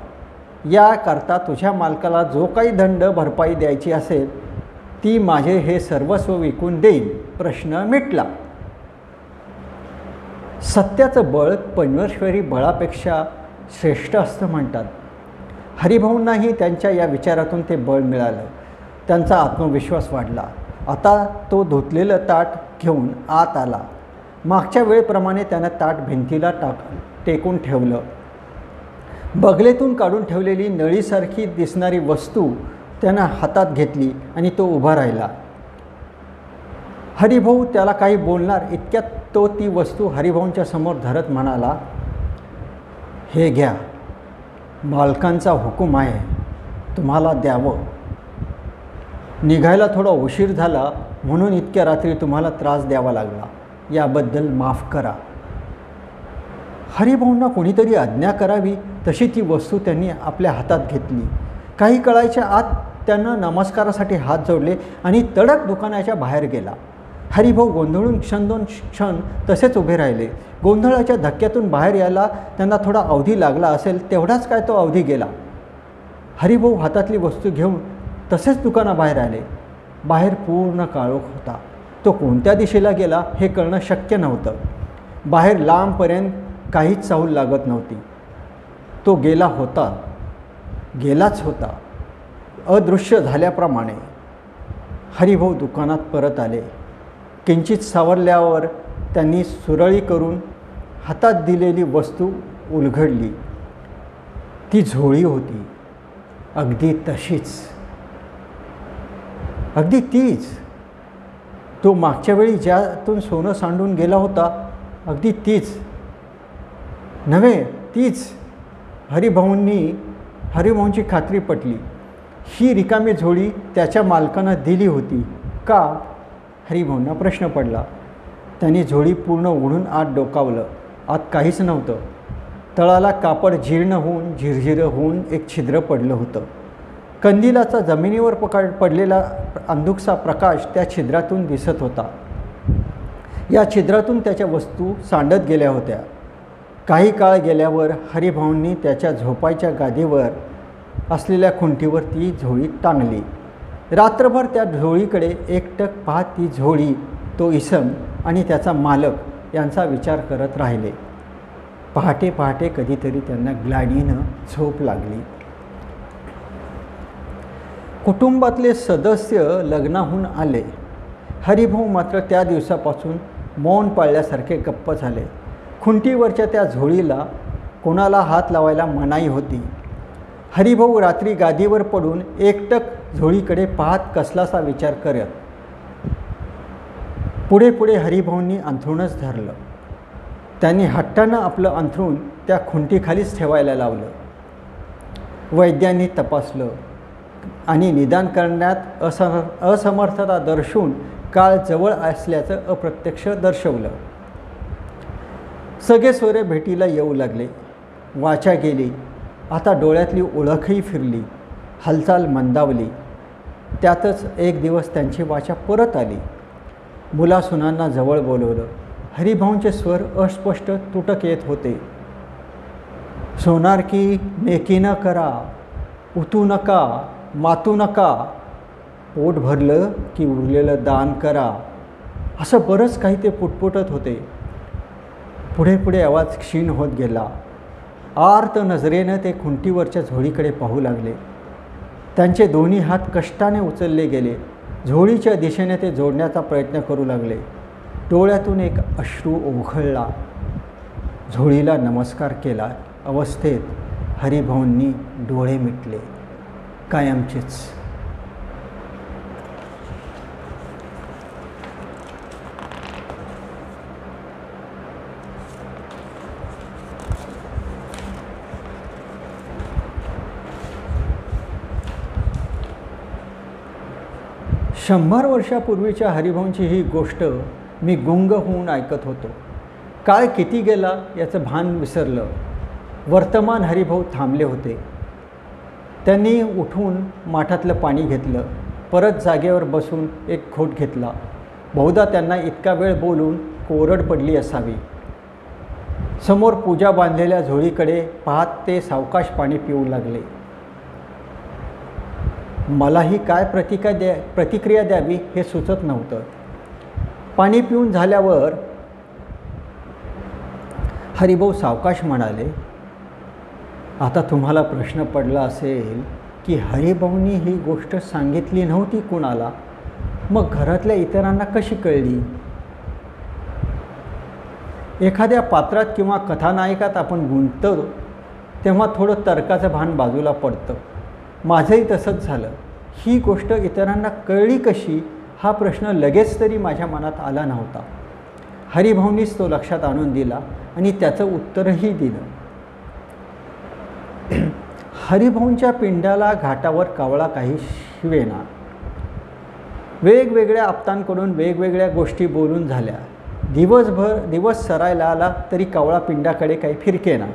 याकरता तुझ्या मालकाला जो काही दंड भरपाई द्यायची असेल ती माझे हे सर्वस्व विकून देईन. प्रश्न मिटला. सत्याचं बळ परमेश्वरी बळापेक्षा श्रेष्ठ असतं म्हणतात. हरिभाऊंनाही त्यांच्या या विचारातून ते बळ मिळालं. त्यांचा आत्मविश्वास वाढला. आता तो धुतलेलं ताट घेऊन आत आला. मागच्या वेळेप्रमाणे त्यानं ताट भिंतीला टेकून ठेवलं. बगलेतून काढून ठेवलेली नळीसारखी दिसणारी वस्तू त्यानं हातात घेतली आणि तो उभा राहिला. हरिभाऊ त्याला काही बोलणार इतक्यात तो ती वस्तू हरिभाऊंच्या समोर धरत म्हणाला, हे घ्या, मालकांचा हुकूम आहे, तुम्हाला द्यावं. निघायला थोडा उशीर झाला म्हणून इतक्या रात्री तुम्हाला त्रास द्यावा लागला, याबद्दल माफ करा. हरिभाऊंना कोणीतरी आज्ञा करावी तशी ती वस्तू त्यांनी आपल्या हातात घेतली. काही कळायच्या आत त्यांना नमस्कारासाठी हात जोडले आणि तडक दुकानाच्या बाहेर गेला. हरिभाऊ गोंधळून क्षण तसेच उभे राहिले. गोंधळाच्या धक्क्यातून बाहेर यायला त्यांना थोडा अवधी लागला असेल, तेवढाच काय तो अवधी गेला. हरिभाऊ हातातली वस्तू घेऊन तसेच दुकानाबाहेर आले. बाहेर पूर्ण काळोख होता. तो कोणत्या दिशेला गेला हे कळणं शक्य नव्हतं. बाहेर लांबपर्यंत काहीच चाहूल लागत नव्हती. तो गेलाच होता, अदृश्य झाल्याप्रमाणे. हरिभाऊ दुकानात परत आले. किंचित सावरल्यावर त्यांनी सुरळी करून हातात दिलेली वस्तू उलगडली. ती झोळी होती, अगदी तशीच, अगदी तीच. तो मागच्या वेळी ज्यातून सोनं सांडून गेला होता, अगदी तीच नव्हे, तीच. हरिभाऊंची खात्री पटली. ही रिकामी झोळी त्याच्या मालकानं दिली होती का? हरिभाऊंना प्रश्न पडला. त्यांनी झोळी पूर्ण उघडून आत डोकावलं. आत काहीच नव्हतं. तळाला कापड जीर्ण होऊन झिरझिरं होऊन एक छिद्र पडलं होतं. कंदिलाचा जमिनीवर पडलेला अंधुकसा प्रकाश त्या छिद्रातून दिसत होता. या छिद्रातून त्याच्या वस्तू सांडत गेल्या होत्या. काही काळ गेल्यावर हरिभाऊंनी त्याच्या झोपायच्या गादीवर असलेल्या खुंटीवर ती झोळी टांगली. रात्रभर त्या झोळीकडे एकटक पाहत ती झोळी, तो इसम आणि त्याचा मालक यांचा विचार करत राहिले. पहाटे पहाटे कधीतरी त्यांना ग्लानीनं झोप लागली. कुटुंबातले सदस्य लग्नाहून आले. हरिभाऊ मात्र त्या दिवसापासून मौन पाळल्यासारखे गप्प झाले. खुंटीवरच्या त्या झोळीला कोणाला हात लावायला मनाई होती. हरिभाऊ रात्री गादीवर पडून एकटक झोळीकडे पाहत कसलासा विचार करत. पुढे हरिभाऊंनी अंथरूणच धरलं. त्यांनी हट्टानं आपलं अंथरूण त्या खुंटीखालीच ठेवायला लावलं. वैद्यांनी तपासलं आणि निदान करण्यात असमर्थता दर्शवून काळ जवळ असल्याचं अप्रत्यक्ष दर्शवलं. सगळे सोरे भेटीला येऊ लागले. वाचा गेली. आता डोळ्यातली ओळखही फिरली. हालचाल मंदावली. त्यातच एक दिवस त्यांची वाचा परत आली. मुलासुनांना जवळ बोलवलं. हरिभाऊंचे स्वर अस्पष्ट तुटक येत होते. सोनार की नेकी न करा, उतू नका, मातू नका, पोट भरलं की उरलेलं दान करा, असं बरंच काही ते पुटपुटत होते. पुढे आवाज क्षीण होत गेला. आर्त नजरेनं ते खुंटीवरच्या झोळीकडे पाहू लागले. त्यांचे दोन्ही हात कष्टाने उचलले गेले. झोळीच्या दिशेने ते जोडण्याचा प्रयत्न करू लागले. डोळ्यातून एक अश्रू ओघळला. झोळीला नमस्कार केला अवस्थेत हरिभाऊंनी डोळे मिटले, कायमचेच. शंभर वर्षापूर्वीच्या हरिभाऊंची ही गोष्ट मी गुंग होऊन ऐकत होतो. काळ किती गेला याचं भान विसरलं. वर्तमान हरिभाऊ थांबले होते. त्यांनी उठून माठातलं पाणी घेतलं. परत जागेवर बसून एक घोट घेतला. बहुधा त्यांना इतका वेळ बोलून कोरड पडली असावी. समोर पूजा बांधलेल्या झोळीकडे पाहत ते सावकाश पाणी पिऊ लागले. मलाही काय प्रतिक्रिया द्यावी हे सुचत नव्हतं. पाणी पिऊन झाल्यावर हरिभाऊ सावकाश म्हणाले, आता तुम्हाला प्रश्न पडला असेल की हरिभाऊंनी ही गोष्ट सांगितली नव्हती कुणाला, मग घरातल्या इतरांना कशी कळली? एखाद्या पात्रात किंवा कथानायकात आपण गुंततो तेव्हा थोडं तर्काचं भान बाजूला पडतं. माझंही तसंच झालं. ही गोष्ट इतरांना कळली कशी हा प्रश्न लगेच तरी माझ्या मनात आला नव्हता. हरिभाऊंनीच तो लक्षात आणून दिला आणि त्याचं उत्तरही दिलं. हरिभाऊंच्या पिंडाला घाटावर कावळा काही शिवेना. वेगवेगळ्या आप्तांकडून वेगवेगळ्या गोष्टी बोलून झाल्या. दिवस सरायला आला तरी कावळा पिंडाकडे काही फिरकेना.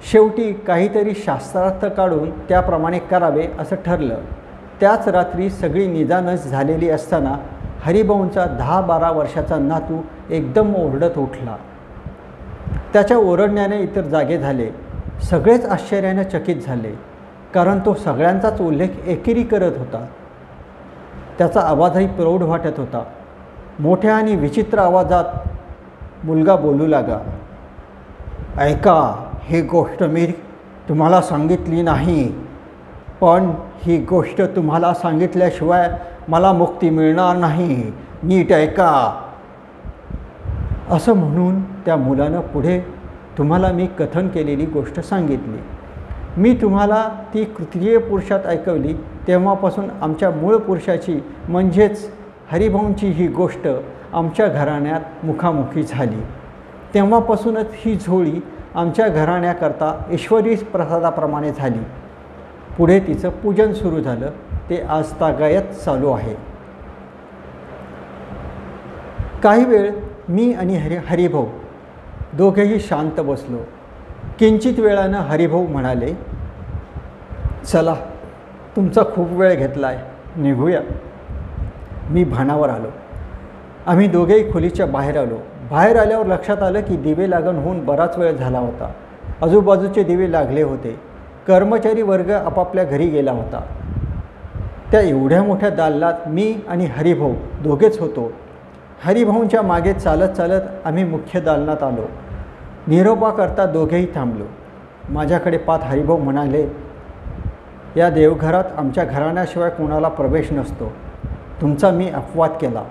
शेवटी काहीतरी शास्त्रार्थ काढून त्याप्रमाणे करावे असं ठरलं. त्याच रात्री सगळी निदानच झालेली असताना हरिभाऊंचा 10-12 वर्षाचा नातू एकदम ओरडत उठला. त्याच्या ओरडण्याने इतर जागे झाले. सगळेच आश्चर्याने चकित झाले, कारण तो सगळ्यांचाच उल्लेख एकेरी करत होता. त्याचा आवाजही प्रौढ वाटत होता. मोठ्या आणि विचित्र आवाजात मुलगा बोलू लागा. ऐका, ही गोष्ट मी तुम्हाला सांगितली नाही, पण ही गोष्ट तुम्हाला सांगितल्याशिवाय मला मुक्ती मिळणार नाही. नीट ऐका. असं म्हणून त्या मुलानं पुढे तुम्हाला मी कथन केलेली गोष्ट सांगितली. मी तुम्हाला ती तृतीय पुरुषात ऐकवली तेव्हापासून आमच्या मूळ पुरुषाची म्हणजेच हरिभाऊंची ही गोष्ट आमच्या घराण्यात मुखामुखी झाली. तेव्हापासूनच ही झोळी आमच्या घराण्याकरता ईश्वरी प्रसादाप्रमाणे झाली. पुढे तिचं पूजन सुरू झालं. ते आजतागायत चालू आहे. काही वेळ मी आणि हरिभाऊ दोघेही शांत बसलो. किंचित वेळानं हरिभाऊ म्हणाले, चला, तुमचा खूप वेळ घेतला आहे, निघूया. मी भानावर आलो. आम्ही दोघेही खोलीच्या बाहेर आलो. बाहेर आल्यावर लक्षात आलं की दिवे लागण होऊन बराच वेळ झाला होता. आजूबाजूचे दिवे लागले होते. कर्मचारी वर्ग आपापल्या घरी गेला होता. त्या एवढ्या मोठ्या दालनात मी आणि हरिभाऊ दोघेच होतो. हरिभाऊंच्या मागे चालत चालत आम्ही मुख्य दालनात आलो. निरोपाकरता दोघेही थांबलो. माझ्याकडे पाहत हरिभाऊ म्हणाले, या देवघरात आमच्या घराण्याशिवाय कोणाला प्रवेश नसतो. तुमचा मी अपवाद केला.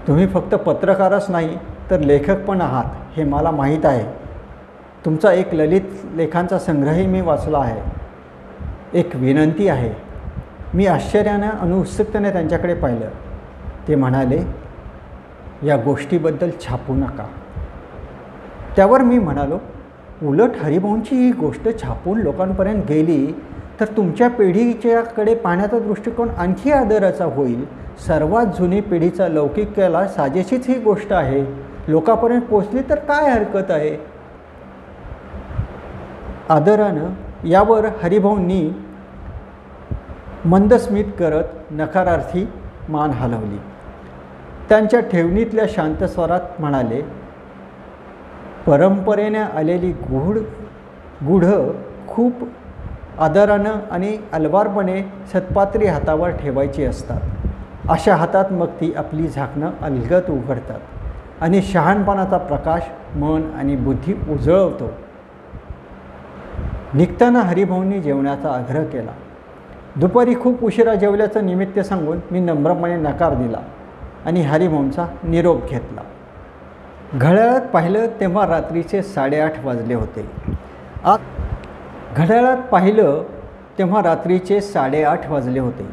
तुम्ही फक्त पत्रकारच नाही तर लेखक पण आहात हे मला माहीत आहे. तुमचा एक ललित लेखांचा संग्रहही मी वाचला आहे. एक विनंती आहे. मी आश्चर्यानं आणि उत्सुकतेने त्यांच्याकडे पाहिलं. ते म्हणाले, या गोष्टीबद्दल छापू नका. त्यावर मी म्हणालो, उलट हरिभाऊंची ही गोष्ट छापून लोकांपर्यंत गेली तर तुमच्या पिढीच्याकडे पाहण्याचा दृष्टिकोन आणखी आदराचा होईल. सर्वात जुनी पिढीचा लौकिकाला साजेशीच ही गोष्ट आहे. लोकांपर्यंत पोचली तर काय हरकत आहे. आदरानं यावर हरिभाऊंनी मंदस्मित करत नकारार्थी मान हलवली. त्यांच्या ठेवणीतल्या शांत स्वरात म्हणाले, परंपरेने आलेली गूढ खूप आदरानं आणि अलवारपणे सत्पात्री हातावर ठेवायची असतात. अशा हातात मग ती आपली झाकणं अलगद उघडतात आणि शहाणपणाचा प्रकाश मन आणि बुद्धी उजळवतो. निघताना हरिभाऊंनी जेवण्याचा आग्रह केला. दुपारी खूप उशिरा जेवल्याचं निमित्त सांगून मी नम्रपणे नकार दिला आणि हरिभाऊंचा निरोप घेतला. घड्याळात पाहिलं तेव्हा रात्रीचे 8:30 वाजले होते. घड्याळात पाहिलं तेव्हा रात्रीचे 8:30 वाजले होते.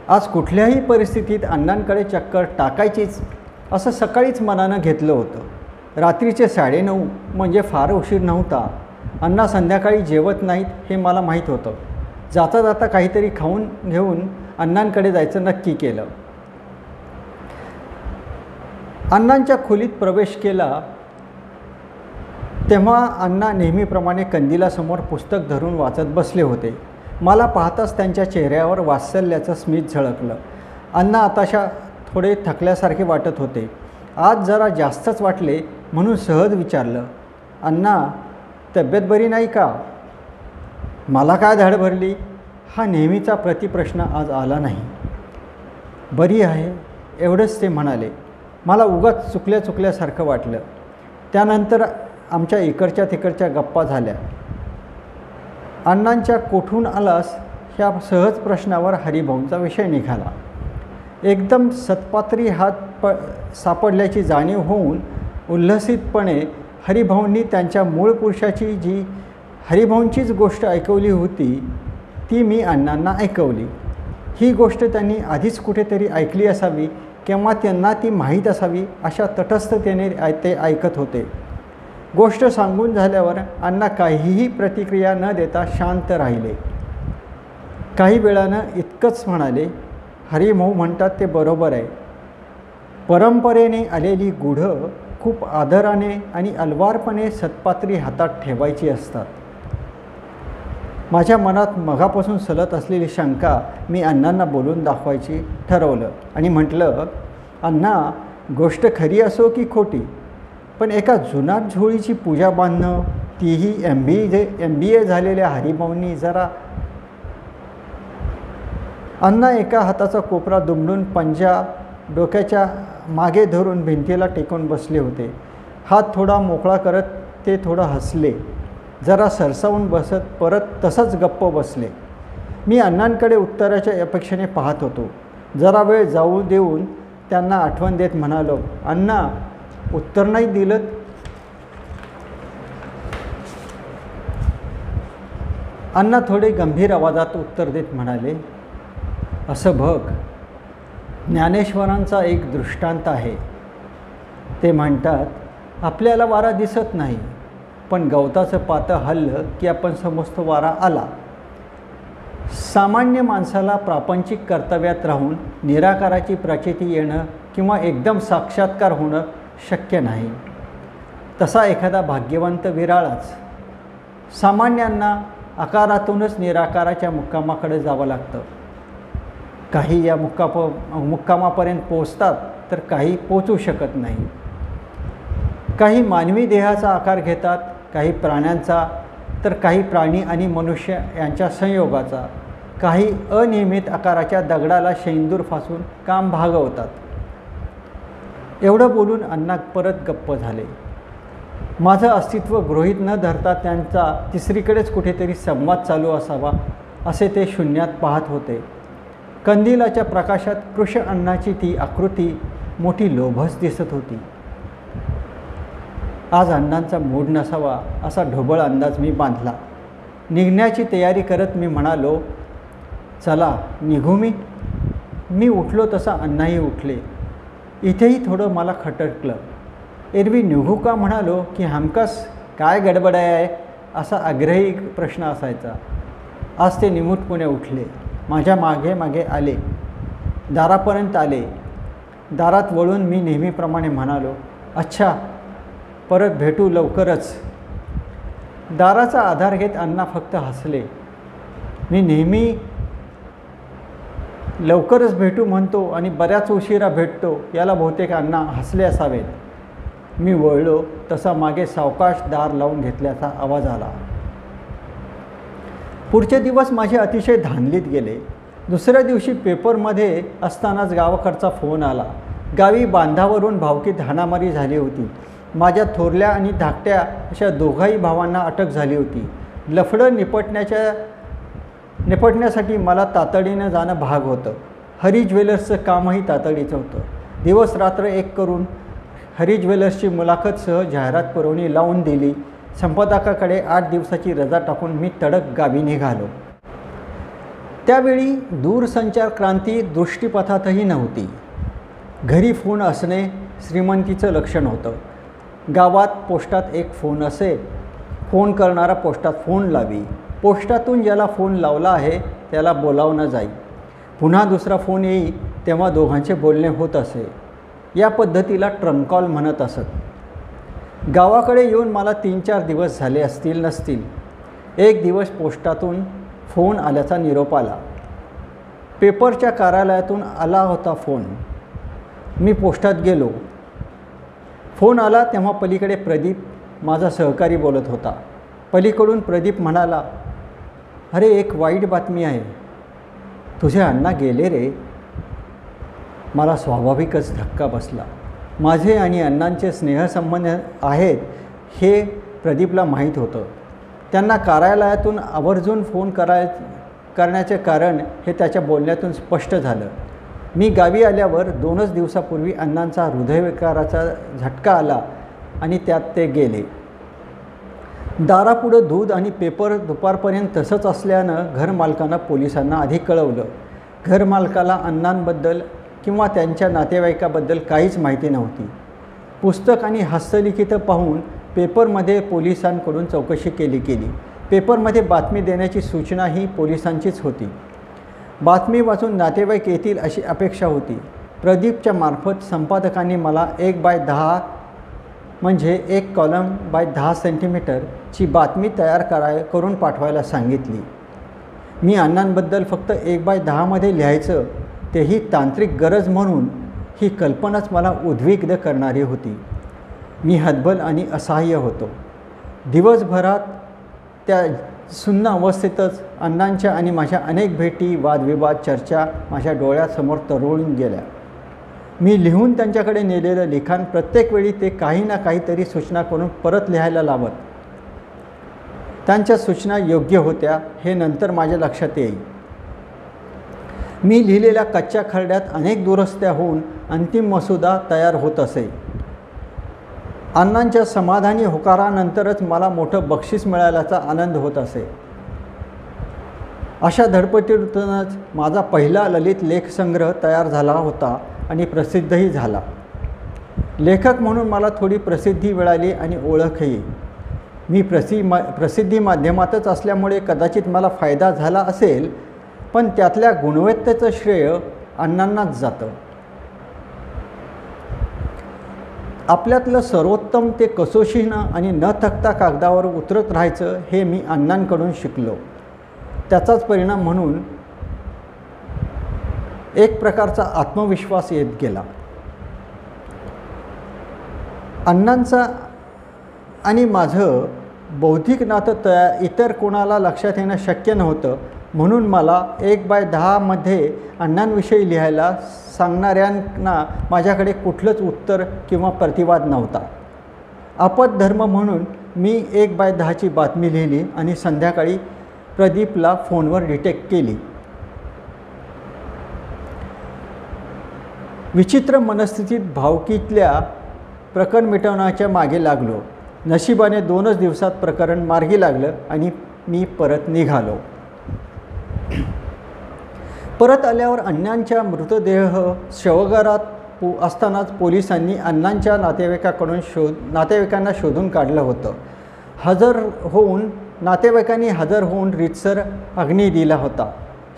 आज कुठल्याही परिस्थितीत अण्णांकडे चक्कर टाकायचीच असं सकाळीच मनानं घेतलं होतं. रात्रीचे 9:30 म्हणजे फार उशीर नव्हता. अण्णा संध्याकाळी जेवत नाहीत हे मला माहीत होतं. जाता जाता काहीतरी खाऊन घेऊन अण्णांकडे जायचं नक्की केलं. अण्णांच्या खोलीत प्रवेश केला तेव्हा अण्णा नेहमीप्रमाणे कंदिलासमोर पुस्तक धरून वाचत बसले होते. मला पाहताच त्यांच्या चेहऱ्यावर वात्सल्याचं स्मित झळकलं. अण्णा आताशा थोडे थकल्यासारखे वाटत होते. आज जरा जास्तच वाटले म्हणून सहज विचारलं, अण्णा, तब्येत बरी नाही का? मला काय धाड भरली? हा नेहमीचा प्रतिप्रश्न आज आला नाही. बरी आहे एवढंच ते म्हणाले. मला उगाच चुकल्यासारखं वाटलं. त्यानंतर आमच्या इकडच्या तिकडच्या गप्पा झाल्या. अण्णांच्या कोठून आलास ह्या सहज प्रश्नावर हरिभाऊंचा विषय निघाला. एकदम सत्पात्री हात सापडल्याची जाणीव होऊन उल्हसितपणे हरिभाऊंनी त्यांच्या मूळ पुरुषाची जी हरिभाऊंचीच गोष्ट ऐकवली होती ती मी अण्णांना ऐकवली. ही गोष्ट त्यांनी आधीच कुठेतरी ऐकली असावी किंवा त्यांना ती माहीत असावी अशा तटस्थतेने ते ऐकत होते. गोष्ट सांगून झाल्यावर अण्णा काहीही प्रतिक्रिया न देता शांत राहिले. काही वेळानं इतकंच म्हणाले, हरिभाऊ म्हणतात ते बरोबर आहे. परंपरेने आलेली गुढं खूप आदराने आणि अलवारपणे सत्पात्री हातात ठेवायची असतात. माझ्या मनात मगापासून सलत असलेली शंका मी अण्णांना बोलून दाखवायची ठरवलं आणि म्हटलं, अण्णा, गोष्ट खरी असो की खोटी, पण एका जुनाट झोळीची पूजा बांधणं, तीही MBA झालेल्या हरिभाऊंनी जरा. अण्णा एका हाताचा कोपरा दुमडून पंजा डोक्याच्या मागे धरून भिंतीला टेकून बसले होते. हात थोडा मोकळा करत ते थोडं हसले. जरा सरसावून बसत परत तसंच गप्प बसले. मी अण्णांकडे उत्तराच्या अपेक्षेने पाहत होतो. जरा वेळ जाऊ देऊन त्यांना आठवण देत म्हणालो, अण्णा, उत्तर नाही दिलं. अण्णा थोडे गंभीर आवाजात उत्तर देत म्हणाले, असं बघ, ज्ञानेश्वरांचा एक दृष्टांत आहे. ते म्हणतात, आपल्याला वारा दिसत नाही, पण गवताचं पातं हललं की आपण समजतो वारा आला. सामान्य माणसाला प्रापंचिक कर्तव्यात राहून निराकाराची प्रचिती येणं किंवा एकदम साक्षात्कार होणं शक्य नाही. तसा एखादा भाग्यवंत विराळाच. सामान्यांना आकारातूनच निराकाराच्या मुक्कामाकडे जावं लागतं. काही या मुक्कामापर्यंत पोचतात तर काही पोचू शकत नाही. काही मानवी देहाचा आकार घेतात, काही प्राण्यांचा, तर काही प्राणी आणि मनुष्य यांच्या संयोगाचा. काही अनियमित आकाराच्या दगडाला शेंदूर फासून काम भागवतात. एवढं बोलून अण्णा परत गप्प झाले. माझं अस्तित्व गृहीत न धरता त्यांचा तिसरीकडेच कुठेतरी संवाद चालू असावा असे ते शून्यात पाहत होते. कंदिलाच्या प्रकाशात कृष अण्णाची ती आकृती मोठी लोभस दिसत होती. आज अण्णांचा मूड नसावा असा ढोबळ अंदाज मी बांधला. निघण्याची तयारी करत मी म्हणालो, चला निघू. मी उठलो तसा अण्णाही उठले. इथेही थोडं मला खटकलं. एरवी निघू का म्हणालो की हमखास काय गडबड आहे असा आग्रही प्रश्न असायचा. आज ते निमूटपणे उठले. माझ्या मागे मागे आले. दारापर्यंत आले. दारात वळून मी नेहमीप्रमाणे म्हणालो, अच्छा, परत भेटू लवकरच. दाराचा आधार घेत अण्णा फक्त हसले. मी नेहमी लवकरच भेटू म्हणतो आणि बऱ्याच उशिरा भेटतो, याला बहुतेक अण्णा हसले असावेत. मी वळलो तसा मागे सावकाश दार लावून घेतल्याचा आवाज आला. पुढचे दिवस माझे अतिशय धांदलीत गेले. दुसऱ्या दिवशी पेपरमध्ये असतानाच गावाकडचा फोन आला. गावी बांधावरून भावकीत हाणामारी झाली होती. माझ्या थोरल्या आणि धाकट्या अशा दोघाही भावांना अटक झाली होती. लफडं निपटण्यासाठी मला तातडीनं जाणं भाग होतं. हरी ज्वेलर्सचं कामही तातडीचं होतं. दिवस रात्र एक करून हरी ज्वेलर्सची मुलाखतसह जाहिरात पुरवणी लावून दिली. संपादकाकडे 8 दिवसाची रजा टाकून मी तडक गावी निघालो. त्यावेळी दूरसंचार क्रांती दृष्टीपथातही नव्हती. घरी फोन असणे श्रीमंतीचं लक्षण होतं. गावात पोस्टात एक फोन असे. फोन करणारा पोस्टात फोन लावी. पोस्टातून ज्याला फोन लावला आहे त्याला बोलावणं जाई. पुन्हा दुसरा फोन येई तेव्हा दोघांचे बोलणे होत असे. या पद्धतीला ट्रंक कॉल म्हणत असत. गावाकडे येऊन मला 3-4 दिवस झाले असतील नसतील. एक दिवस पोस्टातून फोन आल्याचा निरोप आला. पेपरच्या कार्यालयातून आला होता फोन. मी पोस्टात गेलो. फोन आला तेव्हा पलीकडे प्रदीप माझा सहकारी बोलत होता. पलीकडून प्रदीप म्हणाला, अरे, एक वाईट बातमी आहे. तुझे अण्णा गेले रे. मला स्वाभाविकच धक्का बसला. माझे आणि अण्णांचे स्नेहसंबंध आहेत हे प्रदीपला माहीत होतं. त्यांना कार्यालयातून आवर्जून फोन करण्याचे कारण हे त्याच्या बोलण्यातून स्पष्ट झालं. मी गावी आल्यावर 2च दिवसापूर्वी अण्णांचा हृदयविकाराचा झटका आला आणि त्यात ते गेले. दारापुढं दूध आणि पेपर दुपारपर्यंत तसंच असल्यानं घरमालकानं पोलिसांना आधी कळवलं. घरमालकाला अण्णांबद्दल किंवा त्यांच्या नातेवाईकाबद्दल काहीच माहिती नव्हती. पुस्तक आणि हस्तलिखितं पाहून पेपरमध्ये पोलिसांकडून चौकशी केली. पेपरमध्ये बातमी देण्याची सूचना ही पोलिसांचीच होती. बातमी वाचून नातेवाईक येतील अशी अपेक्षा होती. प्रदीपच्या मार्फत संपादकांनी मला 1x10 म्हणजे 1 कॉलम बाय 10 सेंटीमीटरची बातमी तयार करून पाठवायला सांगितली. मी अण्णांबद्दल फक्त 1x10 मध्ये लिहायचं, तेही तांत्रिक गरज म्हणून. ही कल्पनाच मला उद्विग्न करणारी होती. मी हतबल आणि असहाय्य होतो. दिवसभरात त्या सुन्न अवस्थेतच अण्णांच्या आणि माझ्या अनेक भेटी, वादविवाद, चर्चा माझ्या डोळ्यासमोर तरळून गेल्या. मी लिहून त्यांच्याकडे नेलेलं लिखाण प्रत्येक वेळी ते काही ना काहीतरी सूचना करून परत लिहायला लावत. त्यांच्या सूचना योग्य होत्या हे नंतर माझ्या लक्षात येईल. मी लिहिलेल्या कच्च्या खरड्यात अनेक दुरुस्त्या होऊन अंतिम मसुदा तयार होत असे. अण्णांच्या समाधानी होकारानंतरच मला मोठं बक्षीस मिळाल्याचा आनंद होत असे. अशा धडपडीतूनच माझा पहिला ललित लेखसंग्रह तयार झाला होता आणि प्रसिद्धही झाला. लेखक म्हणून मला थोडी प्रसिद्धी मिळाली आणि ओळखही. मी प्रसिद्धी माध्यमातच असल्यामुळे कदाचित मला फायदा झाला असेल, पण त्यातल्या गुणवत्तेचं श्रेय अण्णांनाच जातं. आपल्यातलं सर्वोत्तम ते कसोशीनं आणि न थकता कागदावर उतरत राहायचं हे मी अण्णांकडून शिकलो. त्याचाच परिणाम म्हणून एक प्रकारचा आत्मविश्वास येत गेला. अण्णांचा आणि माझं बौद्धिक नातं इतर कोणाला लक्षात येणं शक्य नव्हतं, म्हणून मला 1x10 मध्ये अण्णांविषयी लिहायला सांगणाऱ्यांना माझ्याकडे कुठलंच उत्तर किंवा प्रतिवाद नव्हता. आपत्धर्म म्हणून मी 1x10 ची बातमी लिहिली आणि संध्याकाळी प्रदीपला फोनवर डिटेक्ट केली. विचित्र मनस्थितीत भावकीतल्या प्रकरण मिटवण्याच्या मागे लागलो. नशिबाने 2च दिवसात प्रकरण मार्गी लागलं आणि मी परत निघालो. परत आल्यावर अण्णांच्या मृतदेह शवघरात असतानाच पोलिसांनी अण्णांच्या नातेवाईकांना शोधून काढलं होतं. नातेवाईकांनी हजर होऊन रीतसर अग्नी दिला होता.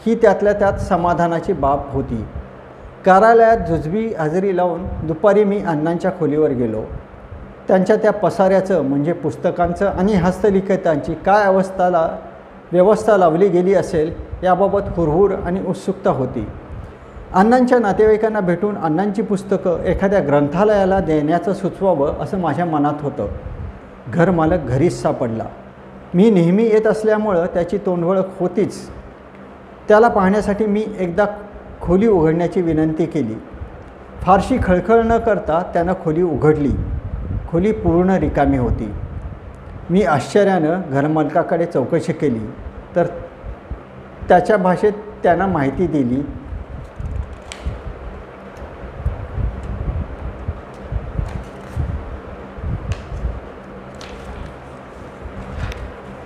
ही त्यातल्या त्यात समाधानाची बाब होती. कार्यालयात जुजबी हजेरी लावून दुपारी मी अण्णांच्या खोलीवर गेलो. त्यांच्या त्या पसाऱ्याचं म्हणजे पुस्तकांचं आणि हस्तलिखितांची काय व्यवस्था लावली गेली असेल याबाबत हुरहुर आणि उत्सुकता होती. अण्णांच्या नातेवाईकांना भेटून अण्णांची पुस्तकं एखाद्या ग्रंथालयाला देण्याचं सुचवावं असं माझ्या मनात होतं. घरमालक घरीच सापडला. मी नेहमी येत असल्यामुळं त्याची तोंडवळख होतीच. त्याला पाहण्यासाठी मी एकदा खोली उघडण्याची विनंती केली. फारशी खळखळ न करता त्यानं खोली उघडली. खोली पूर्ण रिकामी होती. मी आश्चर्यानं घरमालकाकडे चौकशी केली तर त्याच्या भाषेत त्यानं माहिती दिली.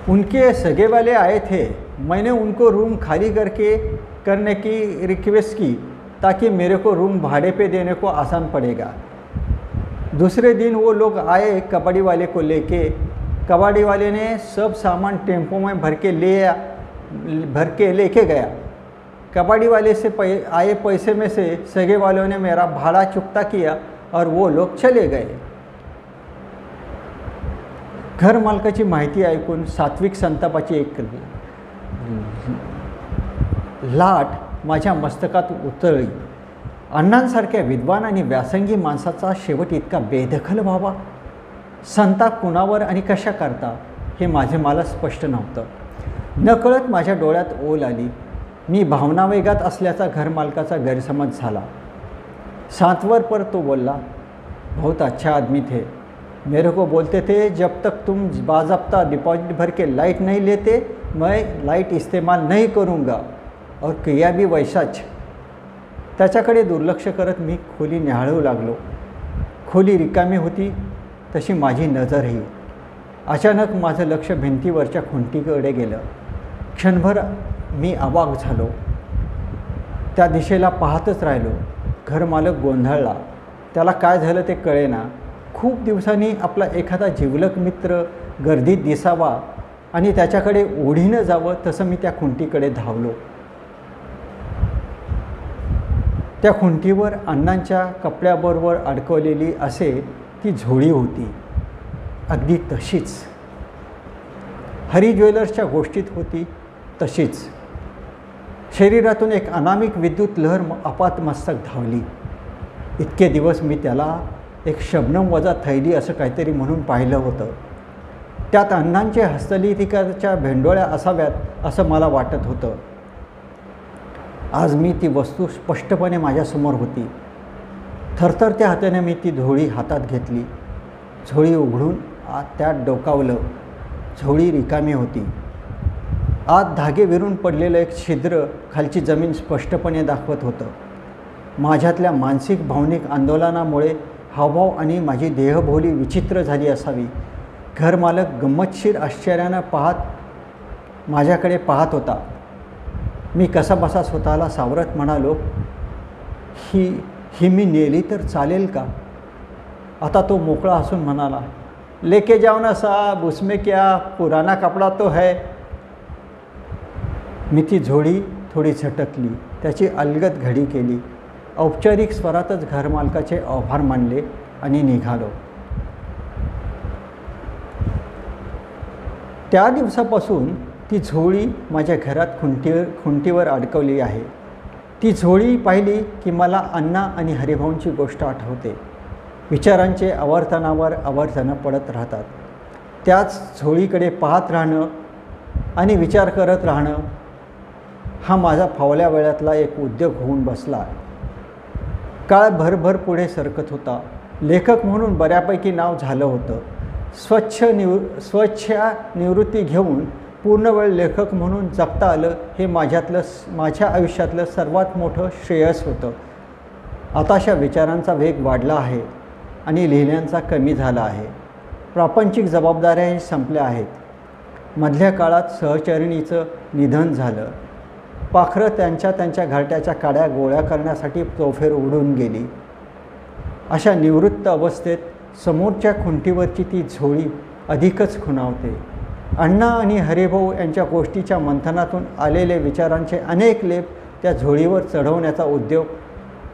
उनके सगे वाले आए थे. मैंने उनको रूम खाली करने की रिक्वेस्ट की ताकि मेरे को रूम भाड़े पे देने को आसान पड़ेगा. दूसरे दिन वो लोग आए कबाड़ी वाले को लेके. कबाड़ी वाले ने सब सामान टेम्पो में भर के लेके गया. कबाड़ी वाले से आए पैसे में से सगे वालों ने मेरा भाड़ा चुकता किया और वो लोग चले गए. घर मालकाची माहिती ऐकून सात्विक संतापाची एक लाट माझ्या मस्तकात उतरली. अण्णांसारख्या विद्वान आणि व्यासंगी माणसाचा शेवट इतका बेदखल व्हावा. संताप कुणावर आणि कशा करता हे मला स्पष्ट नव्हतं. नकळत माझ्या डोळ्यात ओल आली. मी भावनावेगात असल्याचा घरमालकाचा गैरसमज झाला. सांत्वर पर तो बोलला, बहुत अच्छा आदमी थे. मेरे को बोलते थे जब तक तुम बाज़ाब्ता डिपॉजिट भर के लाइट नहीं लेते मैं लाइट इस्तेमाल नहीं करूँगा और किया भी वैसाच. त्याच्याकडे दुर्लक्ष करत मी खोली न्याहाळू लागलो. खोली रिकामी होती तशी माझी नजरही. अचानक माझं लक्ष भिंतीवरच्या खुंटीकडे गेलं. क्षणभर मी अवाक झालो. त्या दिशेला पाहतच राहिलो. घरमालक गोंधळला. त्याला काय झालं ते कळेना. खूप दिवसांनी आपला एखादा जिवलग मित्र गर्दीत दिसावा आणि त्याच्याकडे ओढीनं जावं तसं मी त्या खुंटीकडे धावलो. त्या खुंटीवर अण्णांच्या कपड्याबरोबर अडकवलेली असे ती झोळी होती, अगदी तशीच. हरी ज्वेलर्सच्या गोष्टीत होती तशीच. शरीरातून एक अनामिक विद्युत लहर आपातमस्तक धावली. इतके दिवस मी त्याला एक शबनम वजा थैली असं काहीतरी म्हणून पाहिलं होतं. त्यात अण्णांचे हस्तलिखिताच्या भेंडोळ्या असाव्यात असं मला वाटत होतं. आज मी ती वस्तू स्पष्टपणे माझ्यासमोर होती. थरथरत्या हाताने मी ती झोळी हातात घेतली. झोळी उघडून त्यात डोकावलं. झोळी रिकामी होती. आत धागे विरून पडलेलं एक छिद्र खालची जमीन स्पष्टपणे दाखवत होतं. माझ्यातल्या मानसिक भावनिक आंदोलनामुळे हावभाव आणि माझी देहबोली विचित्र झाली असावी. घरमालक गंमतशीर आश्चर्यानं माझ्याकडे पाहत होता. मी कसाबसा स्वतःला सावरत म्हणालो, ही मी नेली तर चालेल का? आता तो मोकळा हसून म्हणाला, लेके जाओ ना साहब, उसमें क्या, पुराना कपडा तो है. मी ती झोळी थोडी झटकली, त्याची अलगद घडी केली. औपचारिक स्वरातच घरमालकाचे आभार मानले आणि निघालो. त्या दिवसापासून ती झोळी माझ्या घरात खुंटीवर अडकवली आहे. ती झोळी पाहिली की मला अण्णा आणि हरिभाऊंची गोष्ट आठवते. विचारांचे आवर्तनावर आवर्तनं पडत राहतात. त्याच झोळीकडे पाहत राहणं आणि विचार करत राहणं हा माझा फावल्या वेळातला एक उद्योग होऊन बसला. काळ भरभर पुढे सरकत होता. लेखक म्हणून बऱ्यापैकी नाव झालं होतं. स्वच्छ निवृत्ती घेऊन पूर्णवेळ लेखक म्हणून जगता आलं हे माझ्या आयुष्यातलं सर्वात मोठं श्रेयस होतं. आताशा विचारांचा वेग वाढला आहे आणि लिहिण्यांचा कमी झाला आहे. प्रापंचिक जबाबदाऱ्याही संपल्या आहेत. मधल्या काळात सहचरिणीचं निधन झालं. पाखरं त्यांच्या घरट्याच्या काड्या गोळ्या करण्यासाठी चौफेर उडून गेली. अशा निवृत्त अवस्थेत समोरच्या खुंटीवरची ती झोळी अधिकच खुणावते. अण्णा आणि हरिभाऊ यांच्या गोष्टीच्या मंथनातून आलेले विचारांचे अनेक लेप त्या झोळीवर चढवण्याचा उद्योग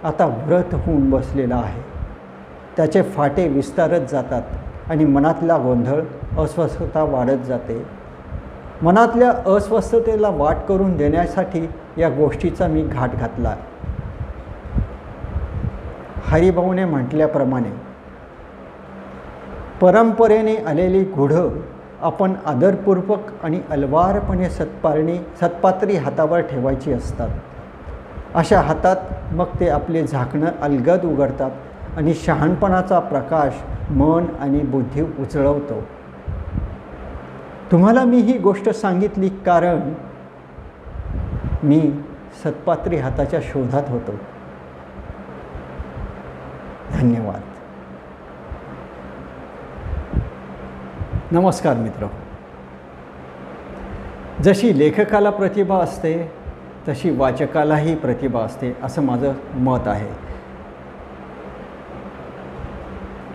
आता व्रत होऊन बसलेला आहे. त्याचे फाटे विस्तारत जातात आणि मनातला गोंधळ, अस्वस्थता वाढत जाते. मनातल्या अस्वस्थतेला वाट करून देण्यासाठी या गोष्टीचा मी घाट घातला. हरिभाऊने म्हटल्याप्रमाणे परंपरेने आलेली गुढं आपण आदरपूर्वक आणि अलवारपणे सत्पात्री हातावर ठेवायची असतात. अशा हातात मग ते आपले झाकणं अलगद उघडतात आणि शहाणपणाचा प्रकाश मन आणि बुद्धी उजळवतो. तुम्हाला मी ही गोष्ट सांगितली कारण मी सत्पात्री हाताच्या शोधात होतो. धन्यवाद. नमस्कार मित्र. जशी लेखकाला प्रतिभा असते तशी वाचकालाही प्रतिभा असते असं माझं मत आहे.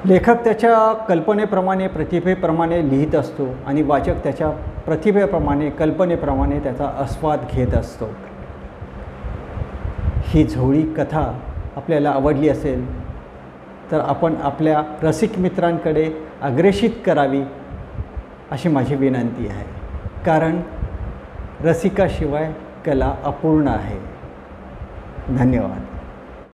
लेखक त्याच्या कल्पनेप्रमाणे प्रतिभेप्रमाणे लिहित असतो आणि वाचक त्याच्या प्रतिभेप्रमाणे कल्पनेप्रमाणे त्याचा आस्वाद घेत असतो. ही झोळी कथा आपल्याला आवडली असेल तर आपण आपल्या रसिक मित्रांकडे अग्रेषित करावी अशी माझी विनंती आहे. कारण रसिकाशिवाय कला अपूर्ण आहे. धन्यवाद.